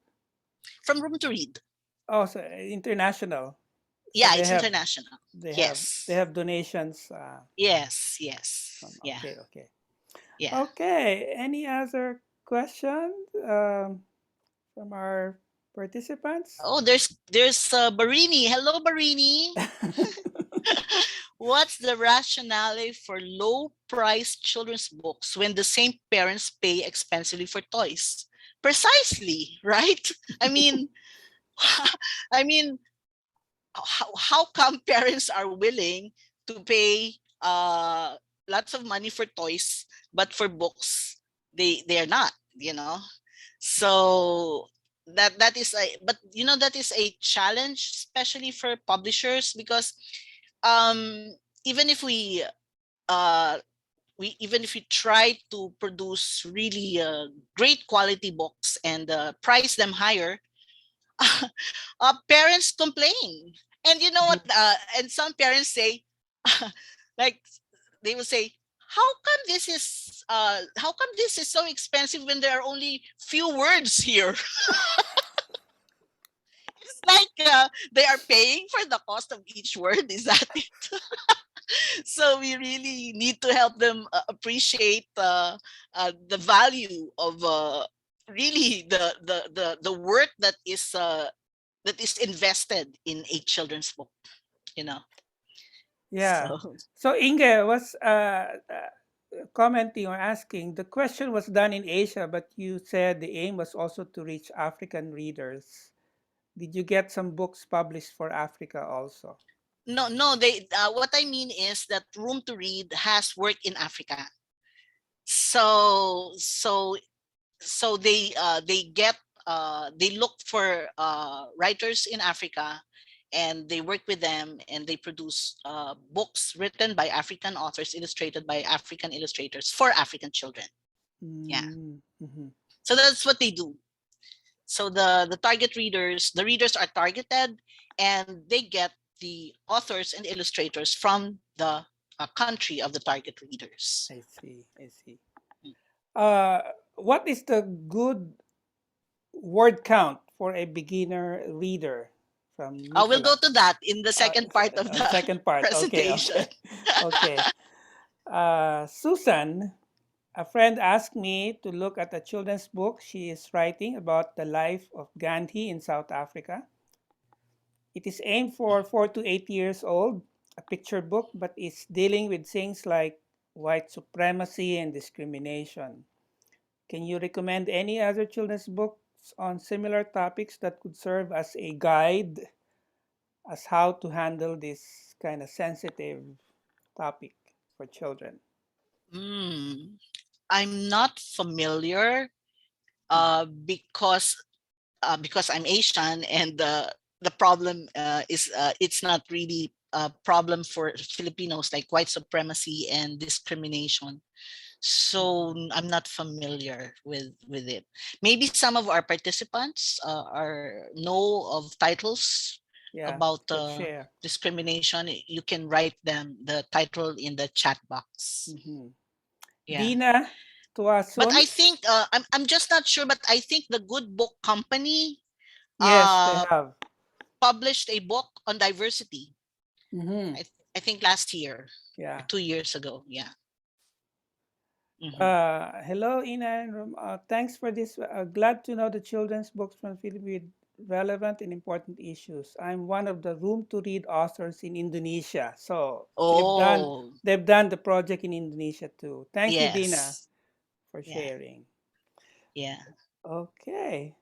from Room to Read. Oh, so international. So Yeah, it's international. they have they Yes, have donations yes, yes. from. Yeah, Okay, okay. yeah. Okay. Any other questions from our participants? Oh, there's Barini. Hello, Barini. What's the rationale for low price children's books when the same parents pay expensively for toys? Precisely, right? I mean, I mean, how come parents are willing to pay lots of money for toys, but for books they are not, you know? So that is a, but that is a challenge, especially for publishers, because um even if uh even if we try to produce really great quality books and price them higher, parents complain. And you know what? Mhm. And some parents say, like, they will say, how come this is so expensive when there are only few words here? It's like they are paying for the cost of each word. Is that it? So we really need to help them appreciate the value of really the work that is invested in a children's book, you know. Yeah. So So Inge was commenting or asking, the question was done in Asia, but you said the aim was also to reach African readers. Did you get some books published for Africa also? no, they what I mean is that Room to Read has worked in Africa. So they get they look for writers in Africa, and they work with them, and they produce books written by African authors, illustrated by African illustrators for African children. Yeah. Mm-hmm. So that's what they do. So the readers are targeted, and they get the authors and illustrators from the country of the target readers. I see. I see. Uh, what is the good word count for a beginner reader from We'll go to Nicholas? that in the second part of On the second part. Okay. presentation. Okay. Okay. Susan, a friend asked me to look at a children's book she is writing about the life of Gandhi in South Africa. It is aimed for 4 to 8 years old, a picture book, but it's dealing with things like white supremacy and discrimination. Can you recommend any other children's books on similar topics that could serve as a guide as how to handle this kind of sensitive topic for children? Hmm. I'm not familiar Mhm. because I'm Asian, and the problem is it's not really a problem for Filipinos, like white supremacy and discrimination. So Mhm. I'm not familiar with it. Maybe some of our participants are know of titles Yeah, about could share. discrimination. You can write them the title in the chat box. Mhm. Yeah. Dina But Tuason? I think I'm just not sure, but I think the Good Book Company Yes, they uh have. published a book on diversity. Hmm. I think last year or Yeah. 2 years ago. Yeah. Hmm. Hello, Ina and thanks for this. Glad to know the children's books from Philippines with relevant and important issues. I'm one of the Room to Read authors in Indonesia. So Oh, they've done the project in Indonesia too. Thank you, Dina, yes. for Yeah. sharing. Yeah. Okay.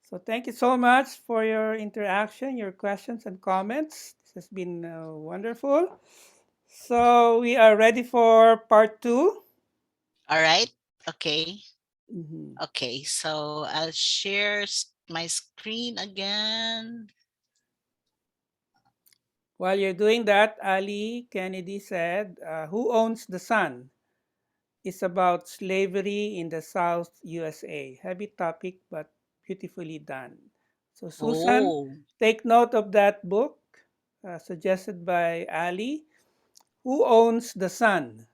So thank you so much for your interaction, your questions and comments. This has been wonderful. So we are ready for part two. All right. Okay. Mhm. Okay. So I'll share my screen again. While you're doing that, Ali Kennedy said, Who Owns the Sun? It's about slavery in the South USA. Heavy topic, but beautifully done. So, Susan, Oh, take note of that book suggested by Ali. Who Owns the Sun?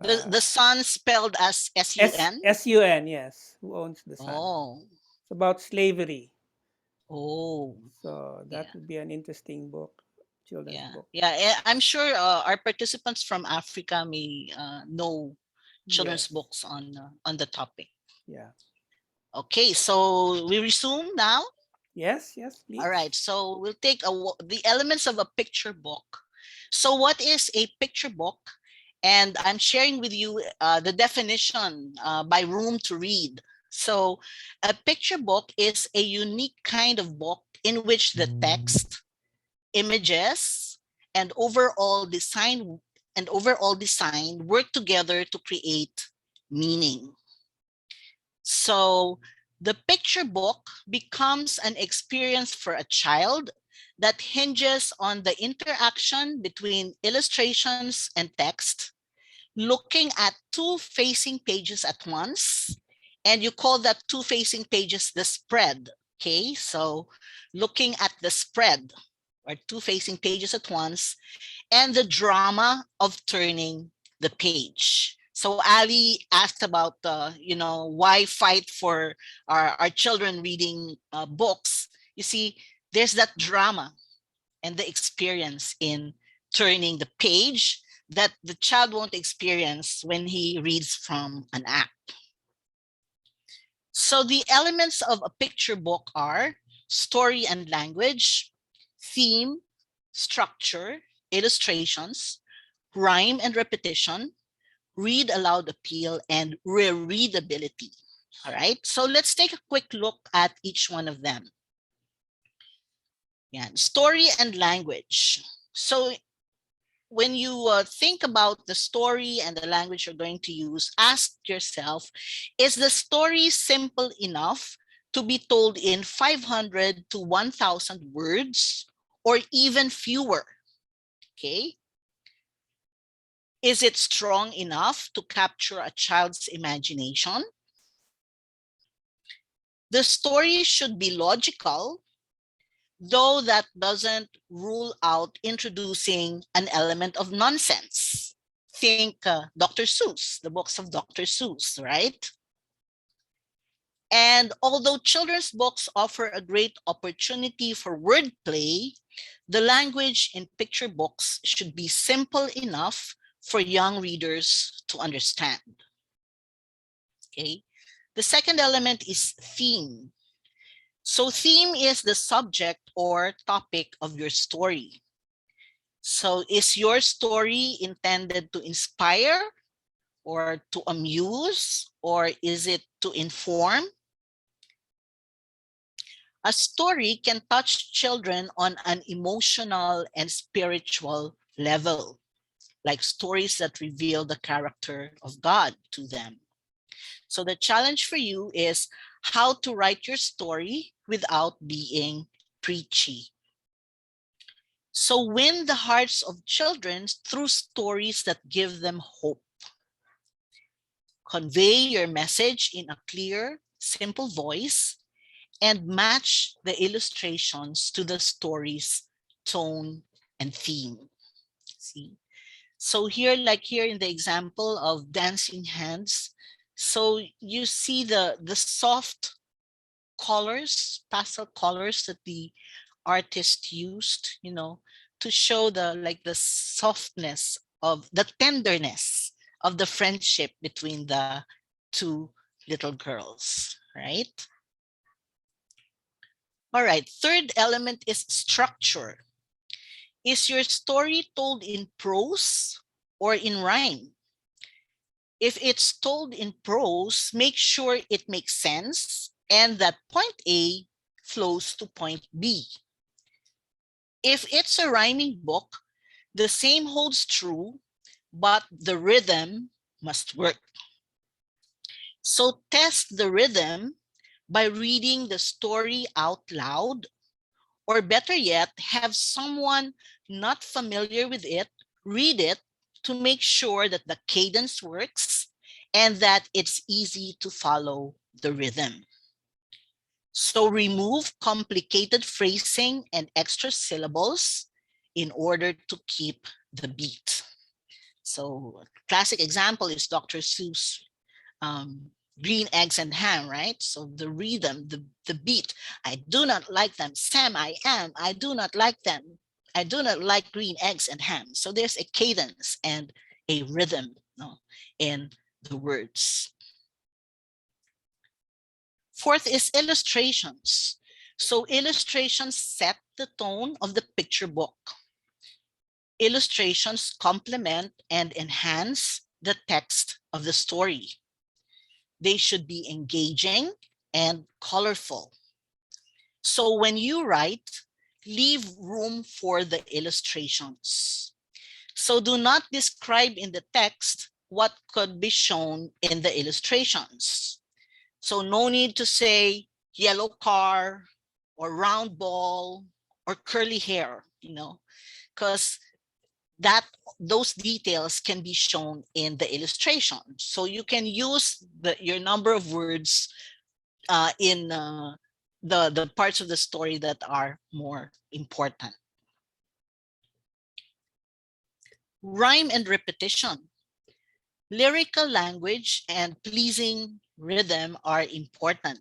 the Uh, sun spelled as S-U-N. S-U-N, yes. Who Owns the Sun? Oh, It's about slavery. oh, So, that yeah. would be an interesting book, children's Yeah, book. yeah. I'm sure our participants from Africa may know children's Yes. books on the topic. Yeah. Okay, so we resume now. Yes, yes, All right, please. so we'll take the elements of a picture book. So what is a picture book? And I'm sharing with you the definition by Room to Read. So a picture book is a unique kind of book in which the text, images, and overall design work together to create meaning. So the picture book becomes an experience for a child that hinges on the interaction between illustrations and text, looking at two facing pages at once. And you call that two facing pages the spread. Okay, so looking at the spread or two facing pages at once, and the drama of turning the page. So Ali asked about, why fight for our children reading books. You see, there's that drama and the experience in turning the page that the child won't experience when he reads from an app. So the elements of a picture book are story and language, theme, structure, illustrations, rhyme and repetition, read aloud appeal, and rereadability. All right, so let's take a quick look at each one of them. Yeah, story and language. So when you think about the story and the language you're going to use, ask yourself, is the story simple enough to be told in 500 to 1,000 words or even fewer? Okay. Is it strong enough to capture a child's imagination? The story should be logical, though that doesn't rule out introducing an element of nonsense. Think Dr. Seuss, the books of Dr. Seuss, right? And although children's books offer a great opportunity for wordplay, the language in picture books should be simple enough for young readers to understand. Okay. The second element is theme. So theme is the subject or topic of your story. So is your story intended to inspire or to amuse, or is it to inform? A story can touch children on an emotional and spiritual level, like stories that reveal the character of God to them. So the challenge for you is how to write your story without being preachy. So win the hearts of children through stories that give them hope. Convey your message in a clear, simple voice and match the illustrations to the story's tone and theme. See? So here, like here in the example of dancing hands, so you see the soft colors, pastel colors that the artist used, to show the softness of the tenderness of the friendship between the two little girls, right? All right, third element is structure. Is your story told in prose or in rhyme? If it's told in prose, make sure it makes sense and that point A flows to point B. If it's a rhyming book, the same holds true, but the rhythm must work. So test the rhythm by reading the story out loud, or better yet, have someone not familiar with it read it to make sure that the cadence works and that it's easy to follow the rhythm. So remove complicated phrasing and extra syllables in order to keep the beat. So classic example is Dr. Seuss, green eggs and ham, right? So the rhythm, the beat. I do not like them. Sam, I am. I do not like them. I do not like green eggs and ham. So there's a cadence and a rhythm, in the words. Fourth is illustrations. So illustrations set the tone of the picture book. Illustrations complement and enhance the text of the story. They should be engaging and colorful. So when you write, leave room for the illustrations. So do not describe in the text what could be shown in the illustrations. So no need to say yellow car or round ball or curly hair, because those details can be shown in the illustration. So you can use your number of words in the parts of the story that are more important. Rhyme and repetition. Lyrical language and pleasing rhythm are important.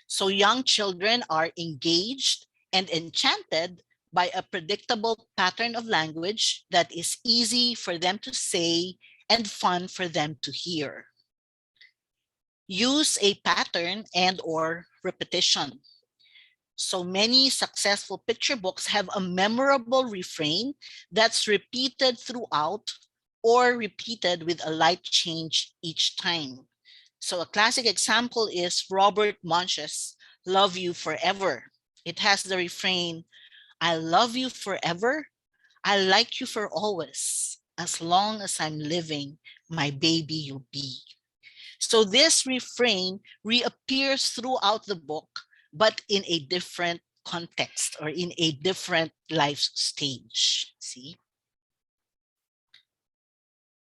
So young children are engaged and enchanted by a predictable pattern of language that is easy for them to say and fun for them to hear. Use a pattern and or repetition. So many successful picture books have a memorable refrain that's repeated throughout or repeated with a light change each time. So a classic example is Robert Munch's Love You Forever. It has the refrain, I love you forever. I like you for always. As long as I'm living, my baby you'll be. So this refrain reappears throughout the book, but in a different context or in a different life stage. See?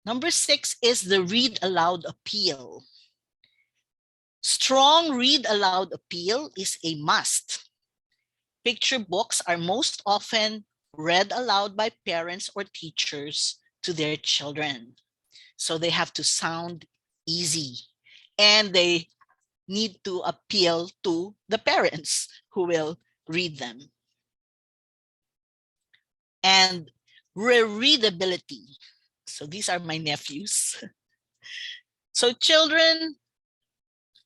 Number 6 is the read aloud appeal. Strong read aloud appeal is a must. Picture books are most often read aloud by parents or teachers to their children. So they have to sound easy, and they need to appeal to the parents who will read them. And rereadability. So these are my nephews. So children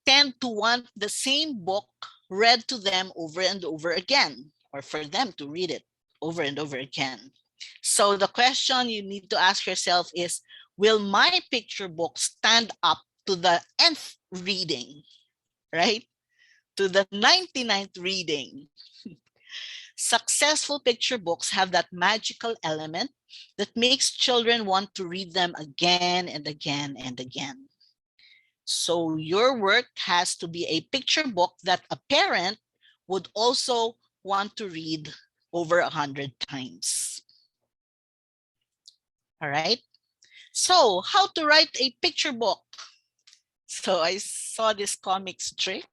tend to want the same book read to them over and over again, or for them to read it over and over again. So the question you need to ask yourself is, will my picture book stand up to the nth reading, right? To the 99th reading? Successful picture books have that magical element that makes children want to read them again and again and again. So your work has to be a picture book that a parent would also want to read over 100 times. All right. So how to write a picture book? So I saw this comic strip,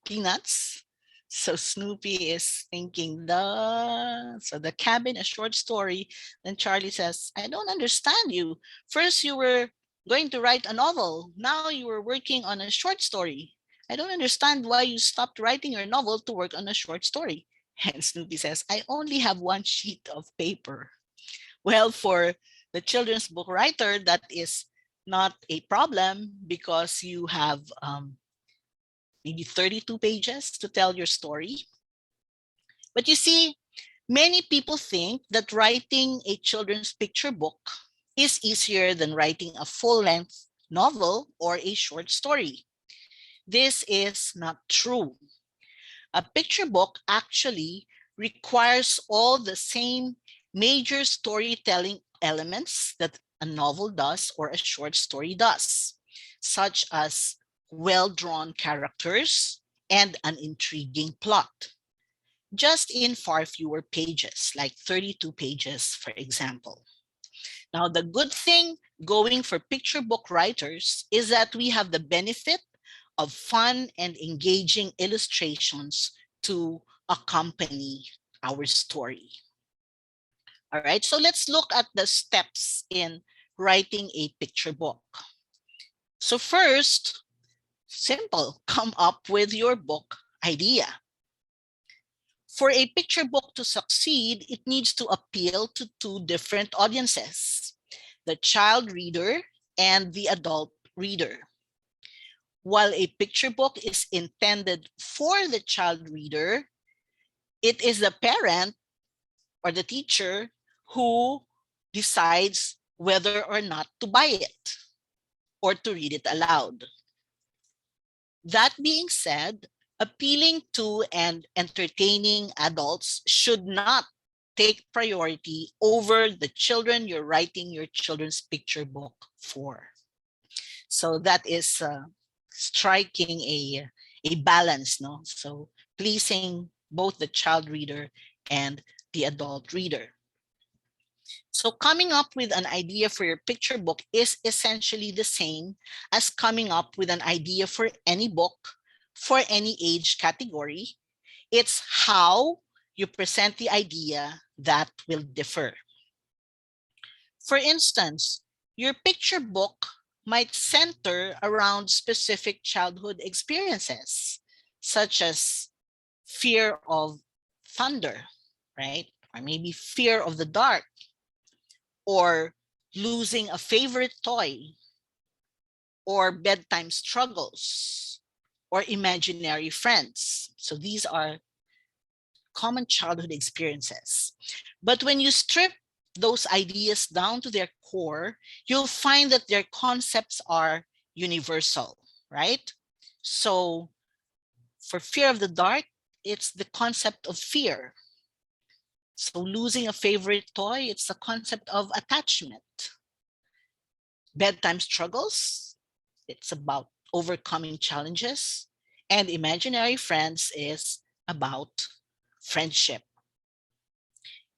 Peanuts. So Snoopy is thinking the cabin, a short story. Then Charlie says, I don't understand you. First you were going to write a novel. Now you were working on a short story. I don't understand why you stopped writing your novel to work on a short story. And Snoopy says, I only have one sheet of paper. Well, for the children's book writer, that is not a problem because you have maybe 32 pages to tell your story. But you see, many people think that writing a children's picture book is easier than writing a full-length novel or a short story. This is not true. A picture book actually requires all the same major storytelling elements that a novel does or a short story does, such as well-drawn characters and an intriguing plot, just in far fewer pages, like 32 pages, for example. Now, the good thing going for picture book writers is that we have the benefit of fun and engaging illustrations to accompany our story. All right, so let's look at the steps in writing a picture book. So first, simple, come up with your book idea. For a picture book to succeed, it needs to appeal to two different audiences, the child reader and the adult reader. While a picture book is intended for the child reader, it is the parent or the teacher who decides whether or not to buy it or to read it aloud. That being said, appealing to and entertaining adults should not take priority over the children you're writing your children's picture book for. So that is striking a balance, no? So pleasing both the child reader and the adult reader. So coming up with an idea for your picture book is essentially the same as coming up with an idea for any book for any age category. It's how you present the idea that will differ. For instance, your picture book might center around specific childhood experiences, such as fear of thunder, right? Or maybe fear of the dark, or losing a favorite toy, or bedtime struggles, or imaginary friends. So these are common childhood experiences. But when you strip those ideas down to their core, you'll find that their concepts are universal, right? So for fear of the dark, it's the concept of fear. So losing a favorite toy, it's a concept of attachment. Bedtime struggles, it's about overcoming challenges. And imaginary friends is about friendship.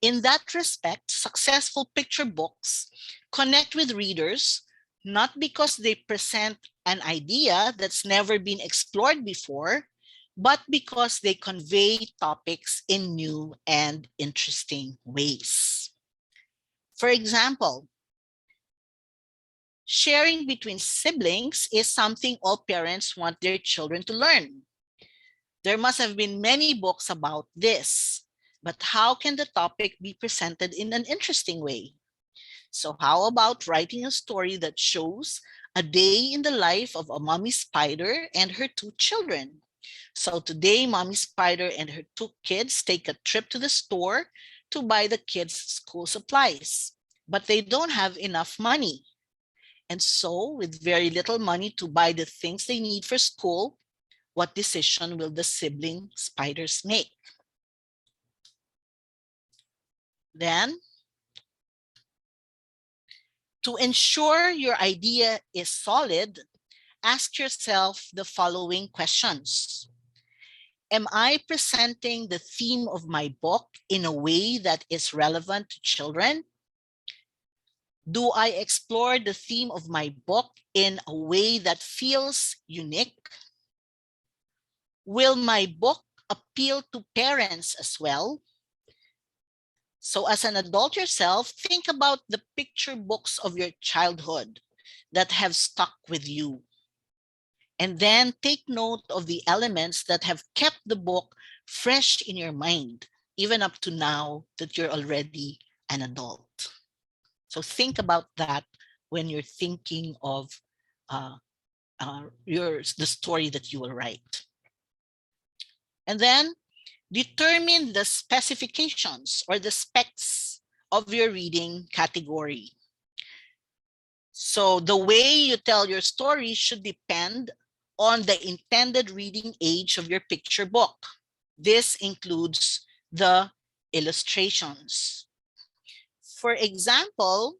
In that respect, successful picture books connect with readers not because they present an idea that's never been explored before, but because they convey topics in new and interesting ways. For example, sharing between siblings is something all parents want their children to learn. There must have been many books about this, but how can the topic be presented in an interesting way? So how about writing a story that shows a day in the life of a mommy spider and her two children? So today, mommy spider and her two kids take a trip to the store to buy the kids' school supplies, but they don't have enough money. And so, with very little money to buy the things they need for school, what decision will the sibling spiders make? Then, to ensure your idea is solid, ask yourself the following questions. Am I presenting the theme of my book in a way that is relevant to children? Do I explore the theme of my book in a way that feels unique? Will my book appeal to parents as well? So as an adult yourself, think about the picture books of your childhood that have stuck with you. And then take note of the elements that have kept the book fresh in your mind, even up to now that you're already an adult. So think about that when you're thinking of the story that you will write. And then determine the specifications or the specs of your reading category. So the way you tell your story should depend on the intended reading age of your picture book. This includes the illustrations. For example,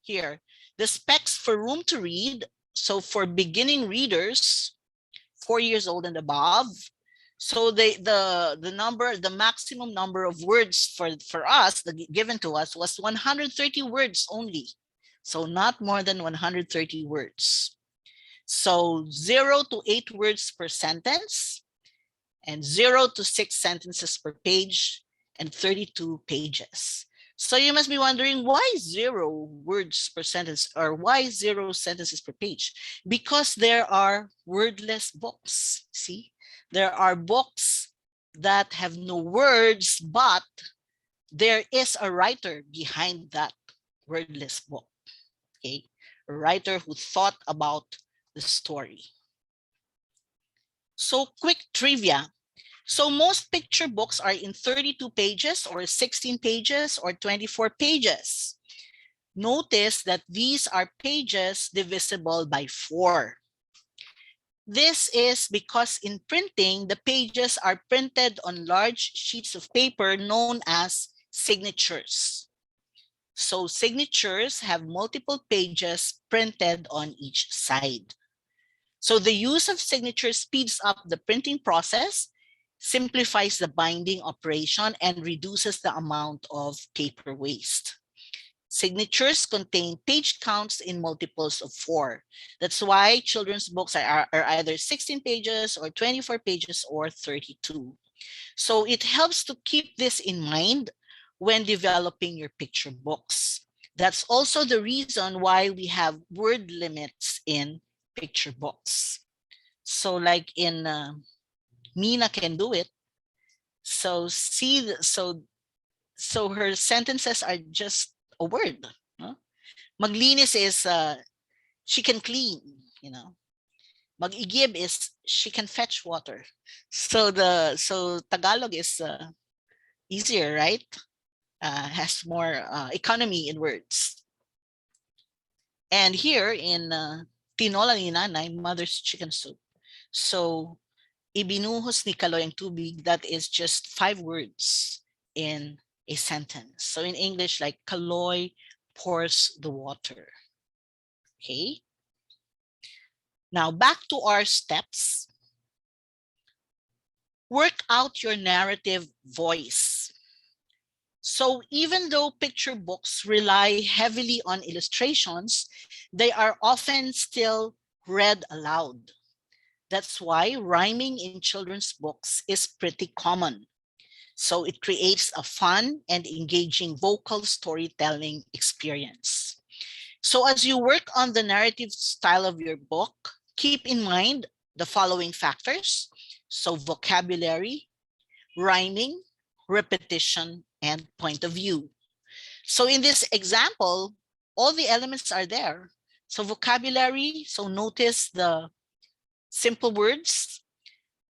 here, the specs for room to read. So for beginning readers, 4 years old and above, so the maximum number of words for us, given to us, was 130 words only. So not more than 130 words. So 0 to 8 words per sentence, and 0 to 6 sentences per page, and 32 pages. So you must be wondering, why 0 words per sentence, or why 0 sentences per page? Because there are wordless books. See, there are books that have no words, but there is a writer behind that wordless book. Okay, a writer who thought about the story. So quick trivia. So most picture books are in 32 pages or 16 pages or 24 pages. Notice that these are pages divisible by 4. This is because in printing, the pages are printed on large sheets of paper known as signatures. So signatures have multiple pages printed on each side. So the use of signatures speeds up the printing process, simplifies the binding operation, and reduces the amount of paper waste. Signatures contain page counts in multiples of 4. That's why children's books are either 16 pages or 24 pages or 32. So it helps to keep this in mind when developing your picture books. That's also the reason why we have word limits in picture books. So like in Mina Can Do It. So so her sentences are just a word. No? Maglinis is she can clean, you know. Mag-igib is she can fetch water. So Tagalog is easier, right? Has more economy in words. And here in Tinola ni Nanay, Mother's Chicken Soup. So ibinuhos ni Kaloy ang tubig, that is just 5 words. in a sentence. So in English, like Kaloy pours the water. Okay. Now back to our steps. Work out your narrative voice. So even though picture books rely heavily on illustrations, they are often still read aloud. That's why rhyming in children's books is pretty common. So it creates a fun and engaging vocal storytelling experience. So as you work on the narrative style of your book, keep in mind the following factors. So vocabulary, rhyming, repetition, and point of view. So in this example, all the elements are there. So vocabulary, so notice the simple words.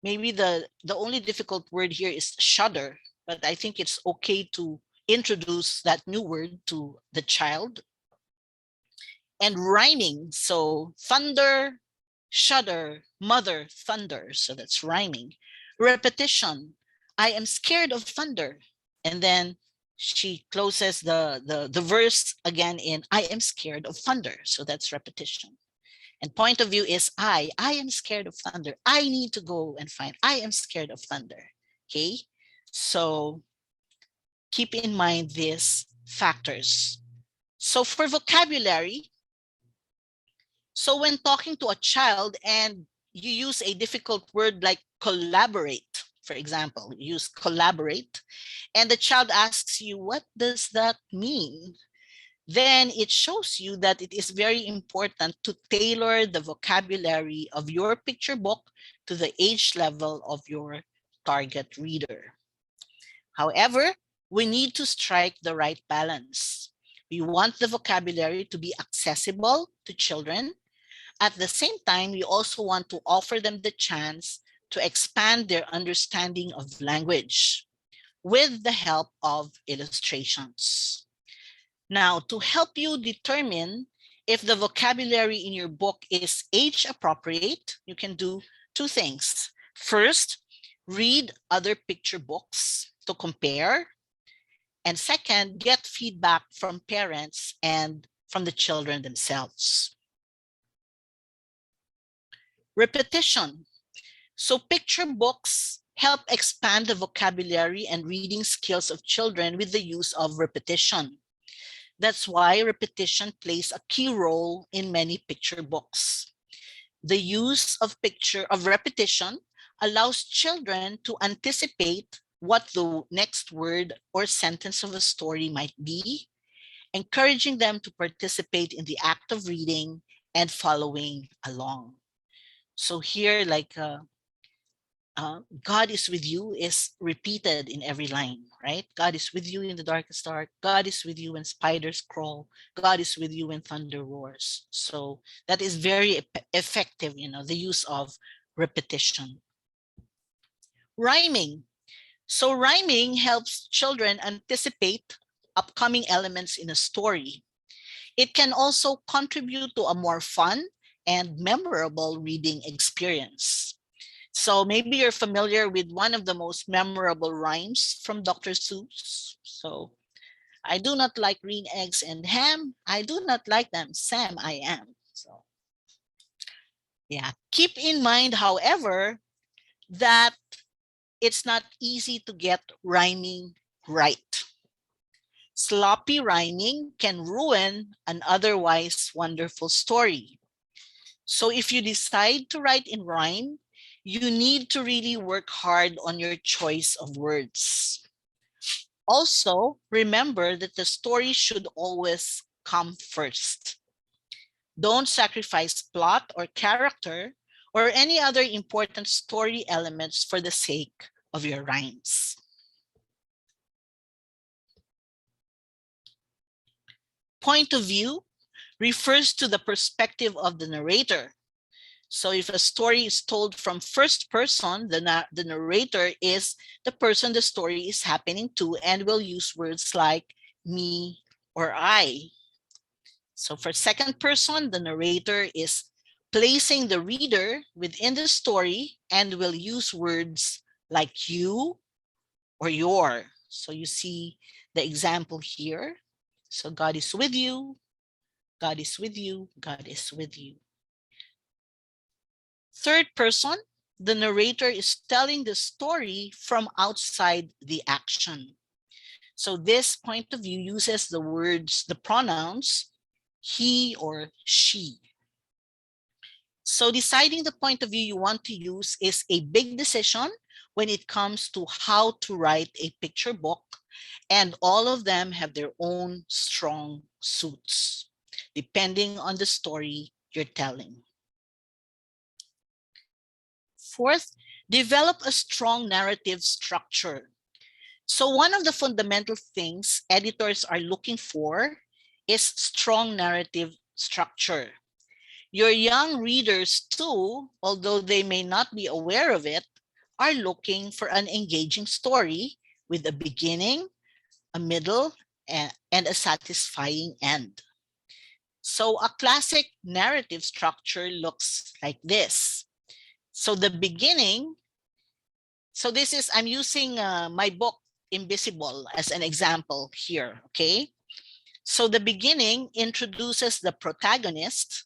Maybe the only difficult word here is shudder, but I think it's okay to introduce that new word to the child. And rhyming, so thunder, shudder, mother, thunder. So that's rhyming. Repetition, I am scared of thunder. And then she closes the verse again in I am scared of thunder. So that's repetition. And point of view is I am scared of thunder. I need to go and find, I am scared of thunder. Okay. So keep in mind these factors. So for vocabulary, so when talking to a child and you use a difficult word like collaborate, for example, use collaborate, and the child asks you, what does that mean? Then it shows you that it is very important to tailor the vocabulary of your picture book to the age level of your target reader. However, we need to strike the right balance. We want the vocabulary to be accessible to children. At the same time, we also want to offer them the chance to expand their understanding of language with the help of illustrations. Now, to help you determine if the vocabulary in your book is age appropriate, you can do two things. First, read other picture books to compare. And second, get feedback from parents and from the children themselves. Repetition. So picture books help expand the vocabulary and reading skills of children with the use of repetition. That's why repetition plays a key role in many picture books. The use of repetition allows children to anticipate what the next word or sentence of a story might be, encouraging them to participate in the act of reading and following along. So here, like God is with you is repeated in every line, right? God is with you in the darkest dark. God is with you when spiders crawl. God is with you when thunder roars. So that is very effective, the use of repetition. Rhyming. So rhyming helps children anticipate upcoming elements in a story. It can also contribute to a more fun and memorable reading experience. So maybe you're familiar with one of the most memorable rhymes from Dr. Seuss. So I do not like green eggs and ham. I do not like them. Sam, I am. So yeah, keep in mind, however, that it's not easy to get rhyming right. Sloppy rhyming can ruin an otherwise wonderful story. So if you decide to write in rhyme, you need to really work hard on your choice of words. Also, remember that the story should always come first. Don't sacrifice plot or character or any other important story elements for the sake of your rhymes. Point of view refers to the perspective of the narrator. So if a story is told from first person, the narrator is the person the story is happening to and will use words like me or I. So for second person, the narrator is placing the reader within the story and will use words like you or your. So you see the example here. So God is with you, God is with you, God is with you. Third person, the narrator is telling the story from outside the action. So this point of view uses the words, the pronouns, he or she. So deciding the point of view you want to use is a big decision when it comes to how to write a picture book, and all of them have their own strong suits, depending on the story you're telling. Fourth, develop a strong narrative structure. So one of the fundamental things editors are looking for is strong narrative structure. Your young readers too, although they may not be aware of it, are looking for an engaging story with a beginning, a middle, and a satisfying end. So a classic narrative structure looks like this. So the beginning, so this is, I'm using my book, Imbisibol, as an example here, okay? So the beginning introduces the protagonist,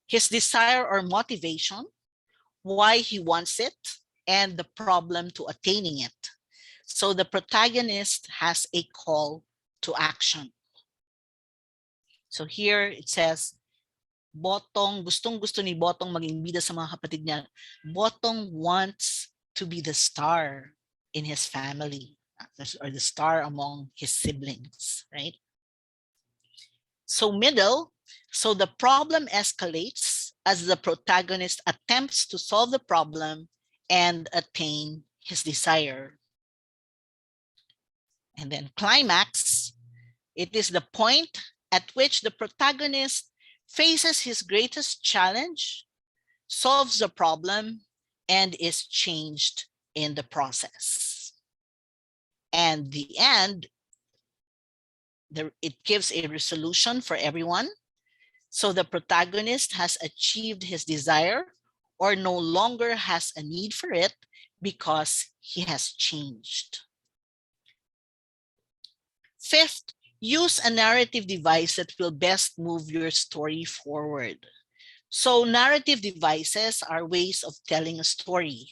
his desire or motivation, why he wants it, and the problem to attaining it. So the protagonist has a call to action. So here it says, Botong, gustong-gusto ni Botong maging bida sa mga kapatid niya. Botong wants to be the star in his family, or the star among his siblings, right? So middle, so the problem escalates as the protagonist attempts to solve the problem and attain his desire. And then climax, it is the point at which the protagonist faces his greatest challenge, solves the problem, and is changed in the process. And the end, it gives a resolution for everyone. So the protagonist has achieved his desire or no longer has a need for it because he has changed. Fifth, use a narrative device that will best move your story forward. So narrative devices are ways of telling a story.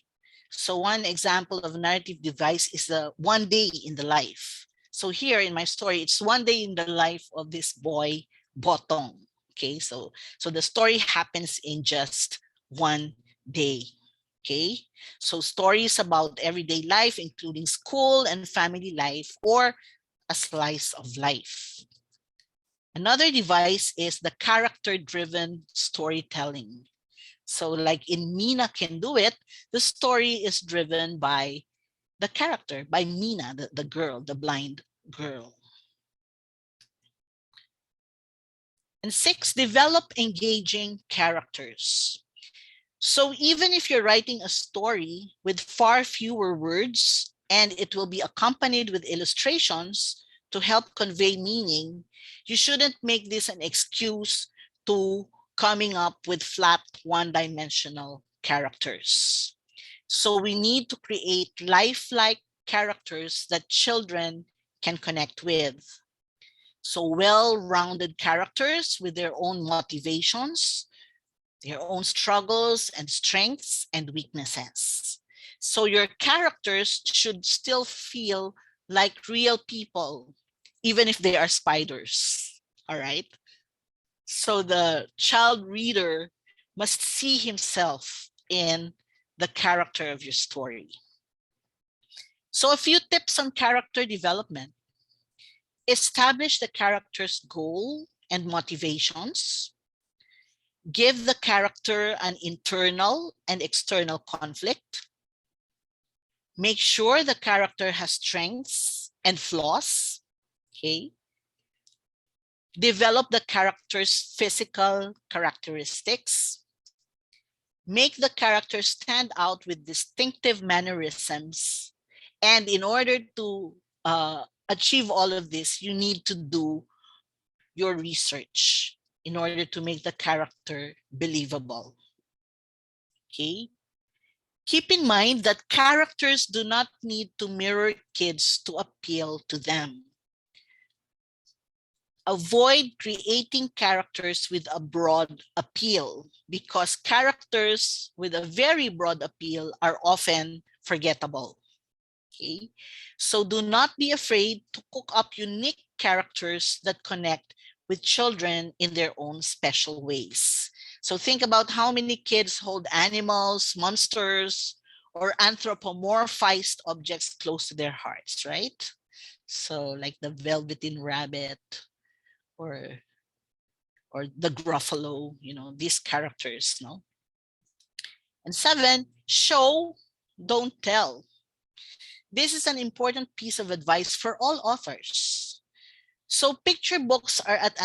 So one example of a narrative device is the one day in the life. So here in my story, it's one day in the life of this boy, Botong. Okay, so the story happens in just one day. Okay, so stories about everyday life, including school and family life, or a slice of life. Another device is the character-driven storytelling. So like in Mina Can Do It, the story is driven by the character, by Mina, the girl, the blind girl. And six, develop engaging characters. So even if you're writing a story with far fewer words and it will be accompanied with illustrations to help convey meaning, you shouldn't make this an excuse to coming up with flat one-dimensional characters. So we need to create lifelike characters that children can connect with. So well-rounded characters with their own motivations, their own struggles and strengths and weaknesses. So your characters should still feel like real people, even if they are spiders, all right? So the child reader must see himself in the character of your story. So a few tips on character development. Establish the character's goal and motivations. Give the character an internal and external conflict. Make sure the character has strengths and flaws. Okay. Develop the character's physical characteristics. Make the character stand out with distinctive mannerisms. And in order to achieve all of this, you need to do your research in order to make the character believable. Okay. Keep in mind that characters do not need to mirror kids to appeal to them. Avoid creating characters with a broad appeal, because characters with a very broad appeal are often forgettable. Okay? So do not be afraid to cook up unique characters that connect with children in their own special ways. So think about how many kids hold animals, monsters, or anthropomorphized objects close to their hearts, right? So like the Velveteen Rabbit, or the Gruffalo, these characters, no? And 7, show, don't tell. This is an important piece of advice for all authors. So picture books are at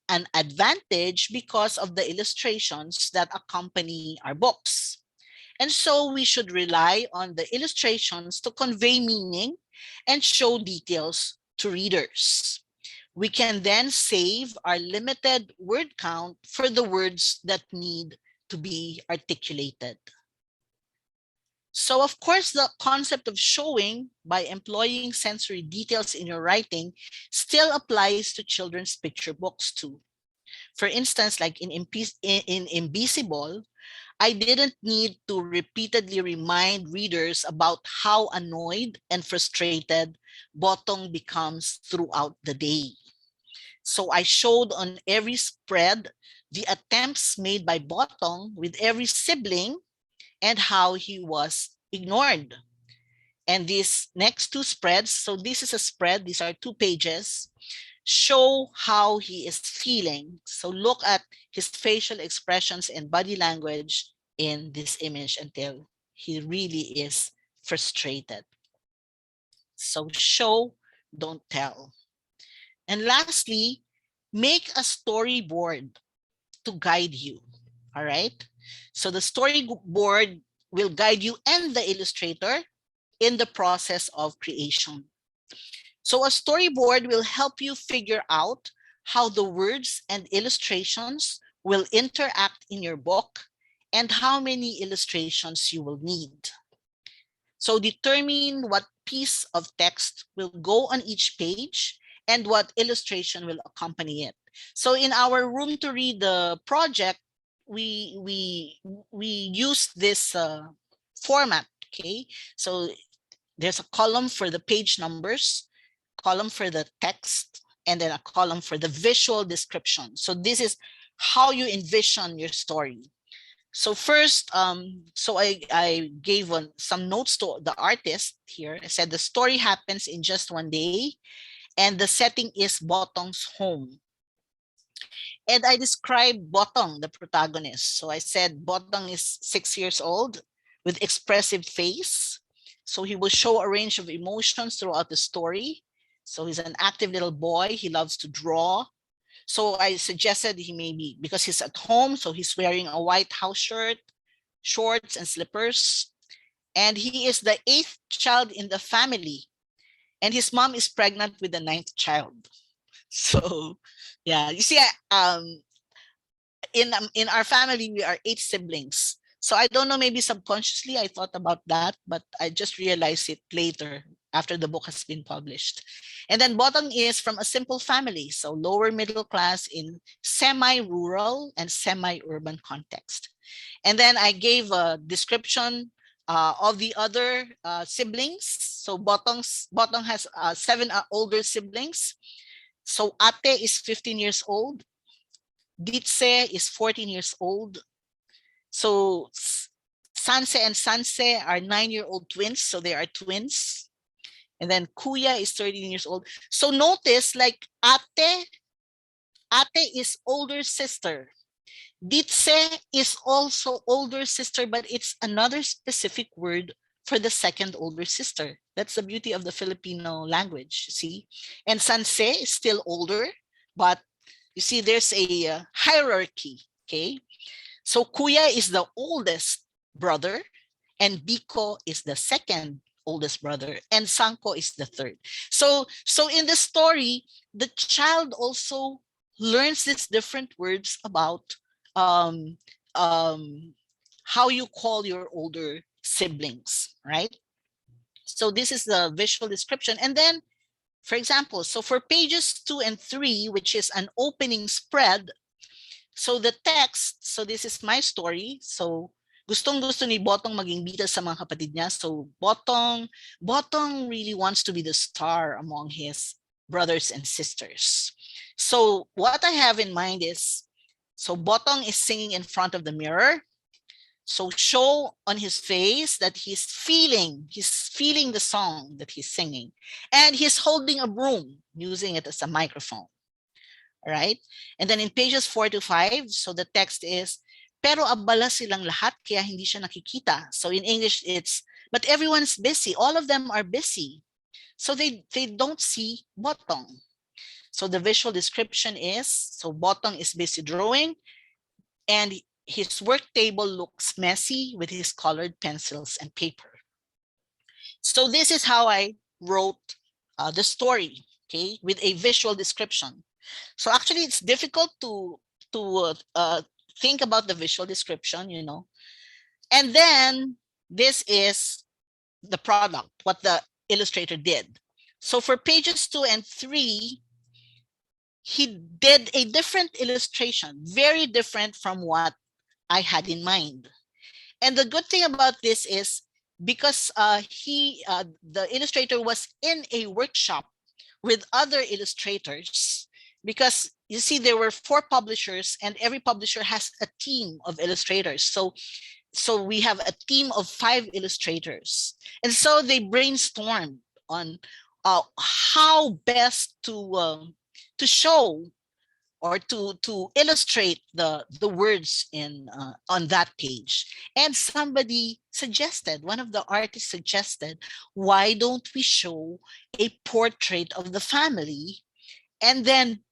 an advantage because of the illustrations that accompany our books. And so we should rely on the illustrations to convey meaning and show details to readers. We can then save our limited word count for the words that need to be articulated. So of course, the concept of showing by employing sensory details in your writing still applies to children's picture books too. For instance, like in Imbisibol, I didn't need to repeatedly remind readers about how annoyed and frustrated Botong becomes throughout the day. So I showed on every spread the attempts made by Botong with every sibling and how he was ignored. And these next two spreads, so this is a spread, these are 2 pages, show how he is feeling. So look at his facial expressions and body language in this image until he really is frustrated. So show, don't tell. And lastly, make a storyboard to guide you. All right. So the storyboard will guide you and the illustrator in the process of creation. So a storyboard will help you figure out how the words and illustrations will interact in your book and how many illustrations you will need. So determine what piece of text will go on each page and what illustration will accompany it. So in our room to read the project, we use this format. Okay, so there's a column for the page numbers, column for the text, and then a column for the visual description. So this is how you envision your story. So first, so I gave some notes to the artist here. I said the story happens in just one day, and the setting is Botong's home. And I described Botong, the protagonist. So I said Botong is 6 years old with expressive face. So he will show a range of emotions throughout the story. So he's an active little boy. He loves to draw. So I suggested he may be, because he's at home, so he's wearing a white house shirt, shorts, and slippers. And he is the 8th child in the family. And his mom is pregnant with the 9th child. So, yeah, you see, in our family, we are 8 siblings. So I don't know, maybe subconsciously I thought about that, but I just realized it later after the book has been published. And then Botong is from a simple family, so lower middle class in semi-rural and semi-urban context. And then I gave a description of the other siblings. So Botong has 7 older siblings. So Ate is 15 years old. Ditse is 14 years old. So Sanse and Sanse are 9-year-old twins, so they are twins. And then Kuya is 13 years old. So notice, like Ate is older sister. Ditse is also older sister, but it's another specific word for the second older sister. That's the beauty of the Filipino language, see? And Sanse is still older, but you see there's a hierarchy, okay? So Kuya is the oldest brother, and Biko is the second oldest brother, and Sanko is the third. So in the story, the child also learns these different words about um, um, how you call your older siblings, right? So this is the visual description. And then, for example, so for pages 2 and 3, which is an opening spread, so the text, so this is my story. So gustong-gusto ni Botong maging bida sa mga kapatid niya. So Botong really wants to be the star among his brothers and sisters. So what I have in mind is, so Botong is singing in front of the mirror. So show on his face that he's feeling the song that he's singing. And he's holding a broom, using it as a microphone. All right? And then in pages 4 to 5, so the text is, pero abala silang lahat kaya hindi siya nakikita. So in English, it's, but everyone's busy. All of them are busy. So they don't see Botong. So the visual description is, so Botong is busy drawing, and his work table looks messy with his colored pencils and paper. So this is how I wrote the story, okay, with a visual description. So actually, it's difficult to think about the visual description, And then this is the product, what the illustrator did. So for pages 2 and 3, he did a different illustration, very different from what I had in mind. And the good thing about this is, because the illustrator was in a workshop with other illustrators, because you see there were 4 publishers and every publisher has a team of illustrators. So we have a team of 5 illustrators, and so they brainstormed on how best to show or to illustrate the words in on that page. And somebody suggested, one of the artists suggested, why don't we show a portrait of the family? And then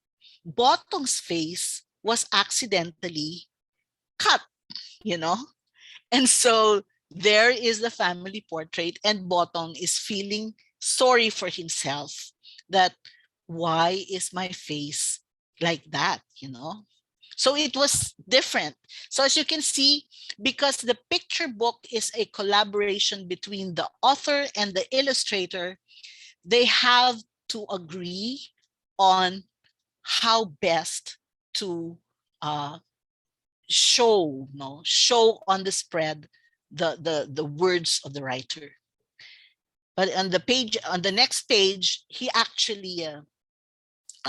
Botong's face was accidentally cut, you know? And so there is the family portrait, and Botong is feeling sorry for himself that, why is my face like that, So it was different. So as you can see, because the picture book is a collaboration between the author and the illustrator, they have to agree on how best to show on the spread the words of the writer. But on the next page, he actually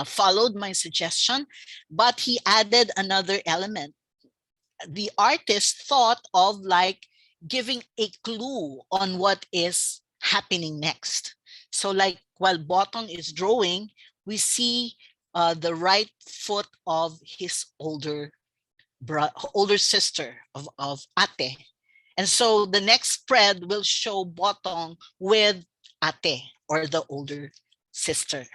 followed my suggestion, but he added another element. The artist thought of like giving a clue on what is happening next. So like while Botong is drawing, we see the right foot of his older sister of Ate. And so the next spread will show Botong with Ate, or the older sister.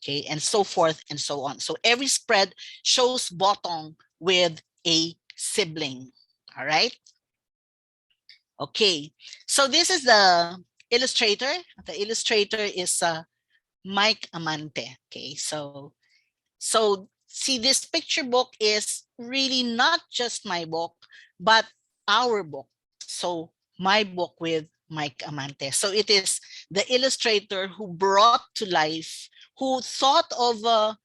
Okay, and so forth and so on. So every spread shows Botong with a sibling. All right. Okay, so this is the illustrator. The illustrator is Mike Amante. Okay, so see, this picture book is really not just my book, but our book. So my book with Mike Amante. So it is the illustrator who brought to life, who thought of the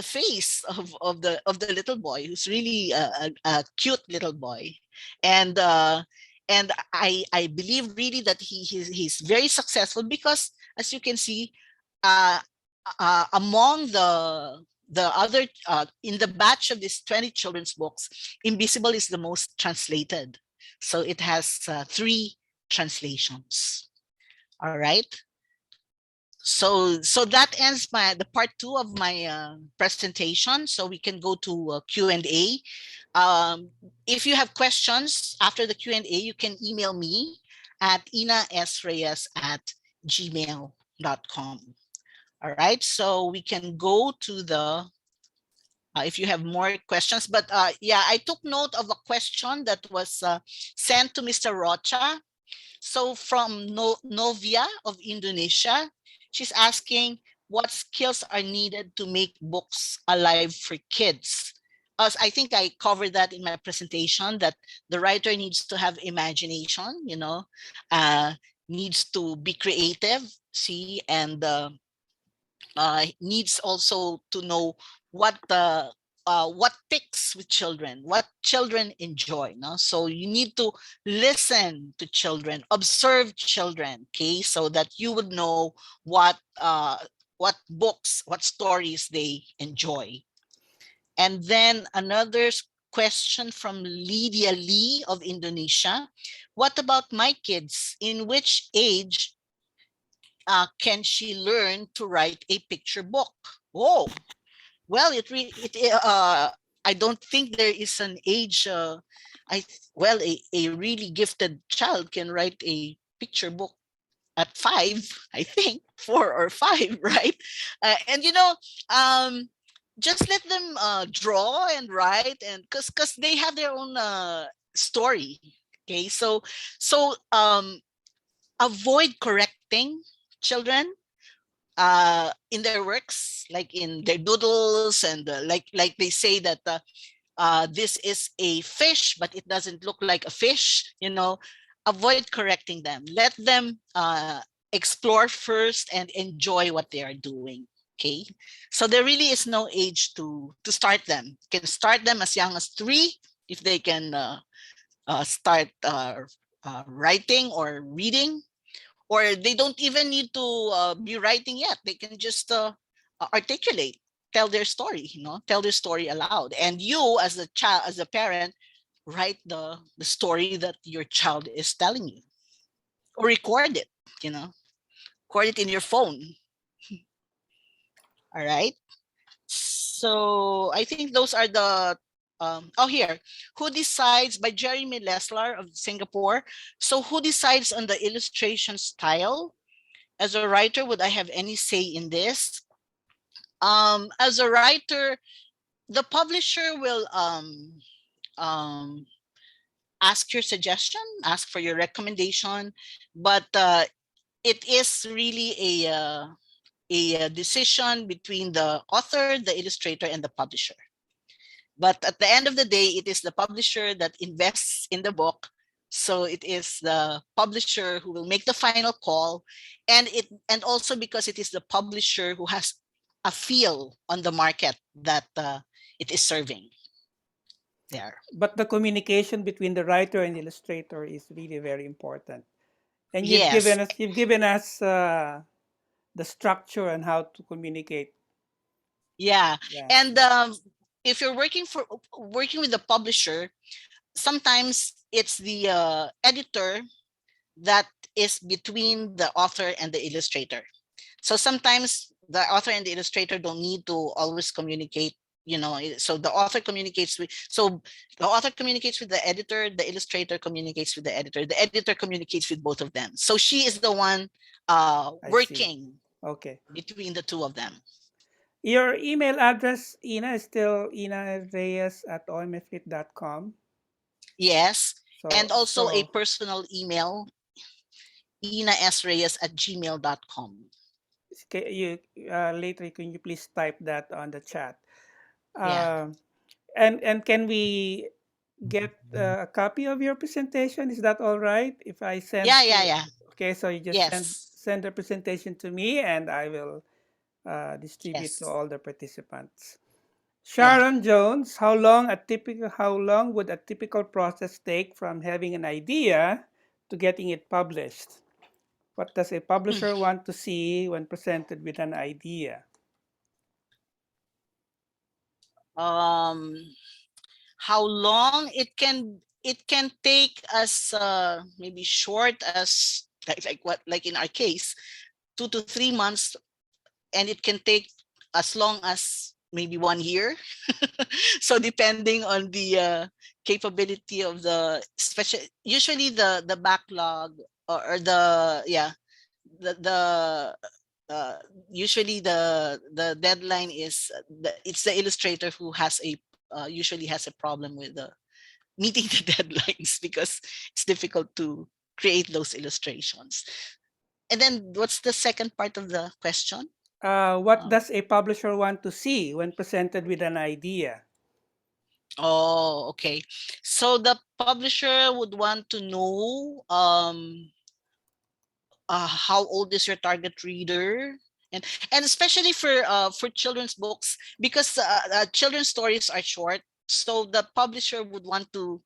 face of the little boy, who's really a cute little boy, and I believe really that he's very successful, because as you can see, among the other in the batch of these 20 children's books, Imbisibol is the most translated. So it has 3 translations. All right. So that ends the part 2 of my presentation. So we can go to Q&A. If you have questions after the Q&A, you can email me at inasreyes@gmail.com. All right, so we can go to the, if you have more questions, but yeah, I took note of a question that was sent to Mr. Rocha. So from Novia of Indonesia, she's asking what skills are needed to make books alive for kids. as I think I covered that in my presentation, that the writer needs to have imagination, uh, needs to be creative, see, and needs also to know what ticks with children, what children enjoy. No, so you need to listen to children, observe children, okay, so that you would know what books, what stories they enjoy. And then another question from Lydia Lee of Indonesia. What about my kids? In which age can she learn to write a picture book? Oh, well, I don't think there is an age. Well, a really gifted child can write a picture book at 5, I think 4 or 5, right? And just let them draw and write, and because they have their own story. Okay, so avoid correcting children in their works, like in their doodles, and like they say that this is a fish, but it doesn't look like a fish. Avoid correcting them. Let them explore first and enjoy what they are doing. Okay, so there really is no age to start them. You can start them as young as 3 if they can start writing or reading, or they don't even need to be writing yet. They can just articulate, tell their story, tell their story aloud. And you, as a child, as a parent, write the story that your child is telling you, or record it, you know, record it in your phone. All right. So I think those are the here, who decides, by Jeremy Leslar of Singapore. So who decides on the illustration style? As a writer, would I have any say in this? As a writer, the publisher will ask your suggestion, ask for your recommendation, but it is really a decision between the author, the illustrator, and the publisher. But at the end of the day, it is the publisher that invests in the book. So it is the publisher who will make the final call, and also because it is the publisher who has a feel on the market that it is serving there. But the communication between the writer and illustrator is really very important. And Yes, you've given us the structure and how to communicate. yeah, Yeah. and if you're working with the publisher, sometimes it's the editor that is between the author and the illustrator. So sometimes the author and the illustrator don't need to always communicate, so the author communicates with the editor, the illustrator communicates with the editor, the editor communicates with both of them. So she is the one I see. working Okay. between the two of them. Your email address, Ina, is still Reyes at omflit.com. Yes. And So, also a so personal email, inasreyes@gmail.com. you later, can you please type that on the chat? Yeah. Um, and can we get a copy of your presentation? Is that all right? If I send Yeah, yeah, to, yeah. okay, so you just Yes. send the presentation to me, and I will distribute to Yes. all the participants. Yeah. Sharon Jones, how long would a typical process take from having an idea to getting it published? What does a publisher want to see when presented with an idea? um how long it can take as maybe short as like in our case 2 to 3 months, and it can take as long as maybe 1 year. So depending on the capability of the special, usually the backlog, or the yeah the uh, usually the deadline is it's the illustrator who has a usually has a problem with meeting the deadlines, because it's difficult to create those illustrations. And then what's the second part of the question? What Um, does a publisher want to see when presented with an idea? Oh, okay. So the publisher would want to know how old is your target reader, and especially for children's books, because children's stories are short, so the publisher would want to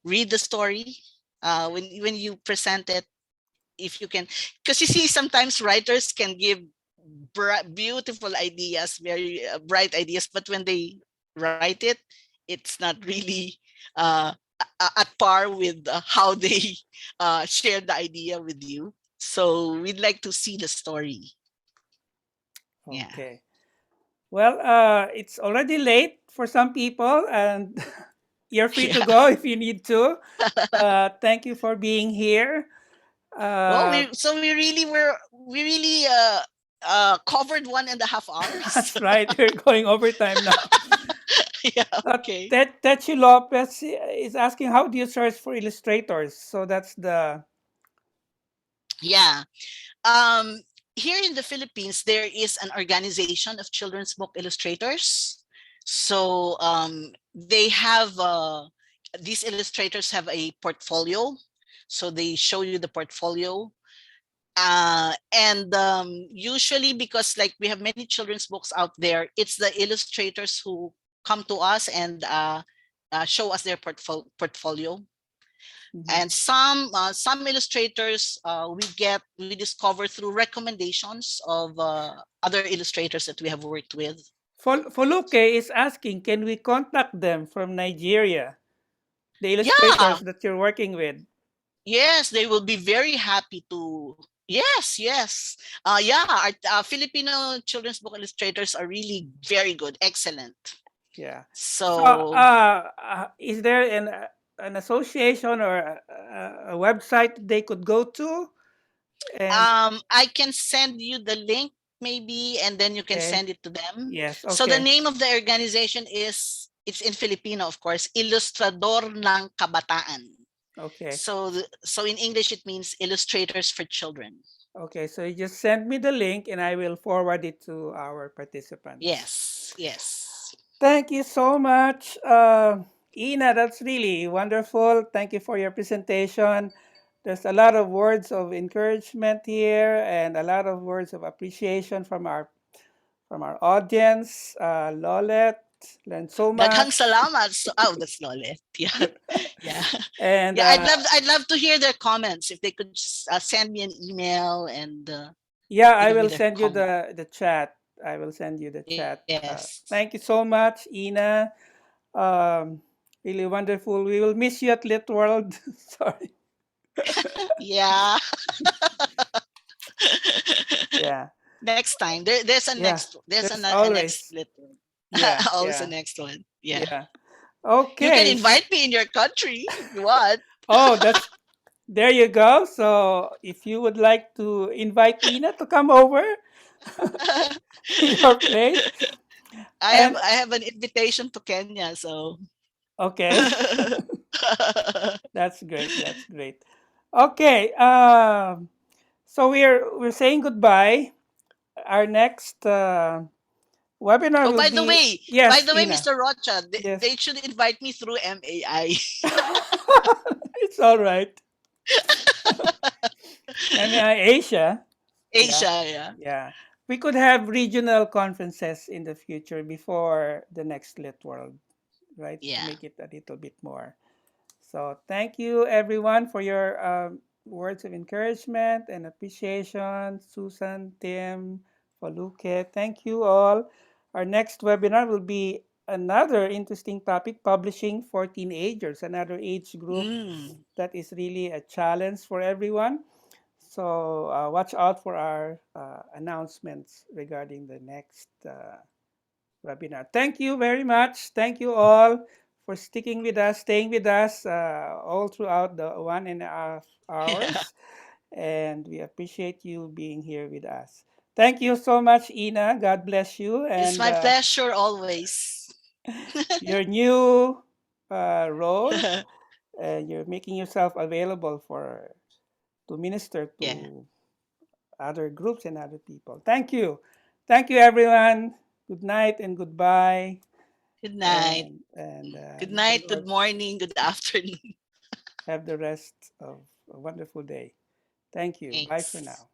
read the story when you present it, if you can, because you see sometimes writers can give beautiful ideas, very bright ideas, but when they write it, it's not really uh, at par with how they share the idea with you. So we'd like to see the story. Yeah. Okay. Well, it's already late for some people, and you're free to Yeah. go if you need to. Thank you for being here. Oh, Uh, we really covered 1.5 hours. that's right. We're going overtime now. Yeah. Okay. Techi Lopez is asking, how do you search for illustrators? So that's the. Yeah. Um, Here in the Philippines, there is an organization of children's book illustrators. So they have these illustrators have a portfolio. So they show you the portfolio. And usually, because like we have many children's books out there, it's the illustrators who come to us and show us their portfolio. Mhm. And some illustrators we discover through recommendations of other illustrators that we have worked with. Foluke is asking, can we contact them from Nigeria, the Yeah. illustrators that you're working with? Yes, they will be very happy to. Yes, yes. Yeah, our Filipino children's book illustrators are really very good, excellent. Yeah. So, So is there an association or a website they could go to? And I can send you the link maybe, and then you can okay, send it to them. yes, So the okay, name of the organization is, it's in Filipino, of course, Ilustrador ng Kabataan. okay, So in English it means illustrators for children. okay. So you just send me the link, and I will forward it to our participants. Yes, yes. Thank you so much, Ina. That's really wonderful. Thank you for your presentation. There's a lot of words of encouragement here, and a lot of words of appreciation from our audience. Lolet learned so Daghang much, salamat. So, oh, that's Lolet. Yeah. Yeah. and Yeah, I'd love to hear their comments. If they could send me an email and yeah, I give me will their send you comment. the chat. I will send you the chat. Yes. Thank you so much, Ina. Um, really wonderful. We will miss you at Lit World. Sorry. Yeah. Yeah, Next time. yeah. There's There's a next always. little. Yeah, Always a yeah, next one. Yeah. yeah. You can Okay. invite me in your country if you want. Oh, that's there you go. So if you would like to invite Ina to come over to your place, and I have an invitation to Kenya, so okay, that's great. That's great. Okay. So we're saying goodbye. Our next webinar oh, will be by yes, the way, Ina. Mr. Rocha, Yes, they should invite me through MAI. it's all right. MEI Asia. Yeah, Asia, yeah. yeah. We could have regional conferences in the future before the next Lit World, right? To Yeah. make it a little bit more. So thank you everyone for your words of encouragement and appreciation. Susan, Tim, Faluke, thank you all. Our next webinar will be another interesting topic, publishing for teenagers, another age group Mm. that is really a challenge for everyone. So watch out for our announcements regarding the next webinar. Thank you very much. Thank you all for sticking with us, staying with us all throughout the 1.5 hours. Yeah. And we appreciate you being here with us. Thank you so much, Ina. God bless you. It's And my pleasure always. your new role, you're making yourself available for to minister Yeah. to other groups and other people. Thank you. Thank you, everyone. Good night and goodbye. Good night. Good May the night, good Lord morning, good afternoon. have the rest of a wonderful day. Thank you. Bye for Thanks. now.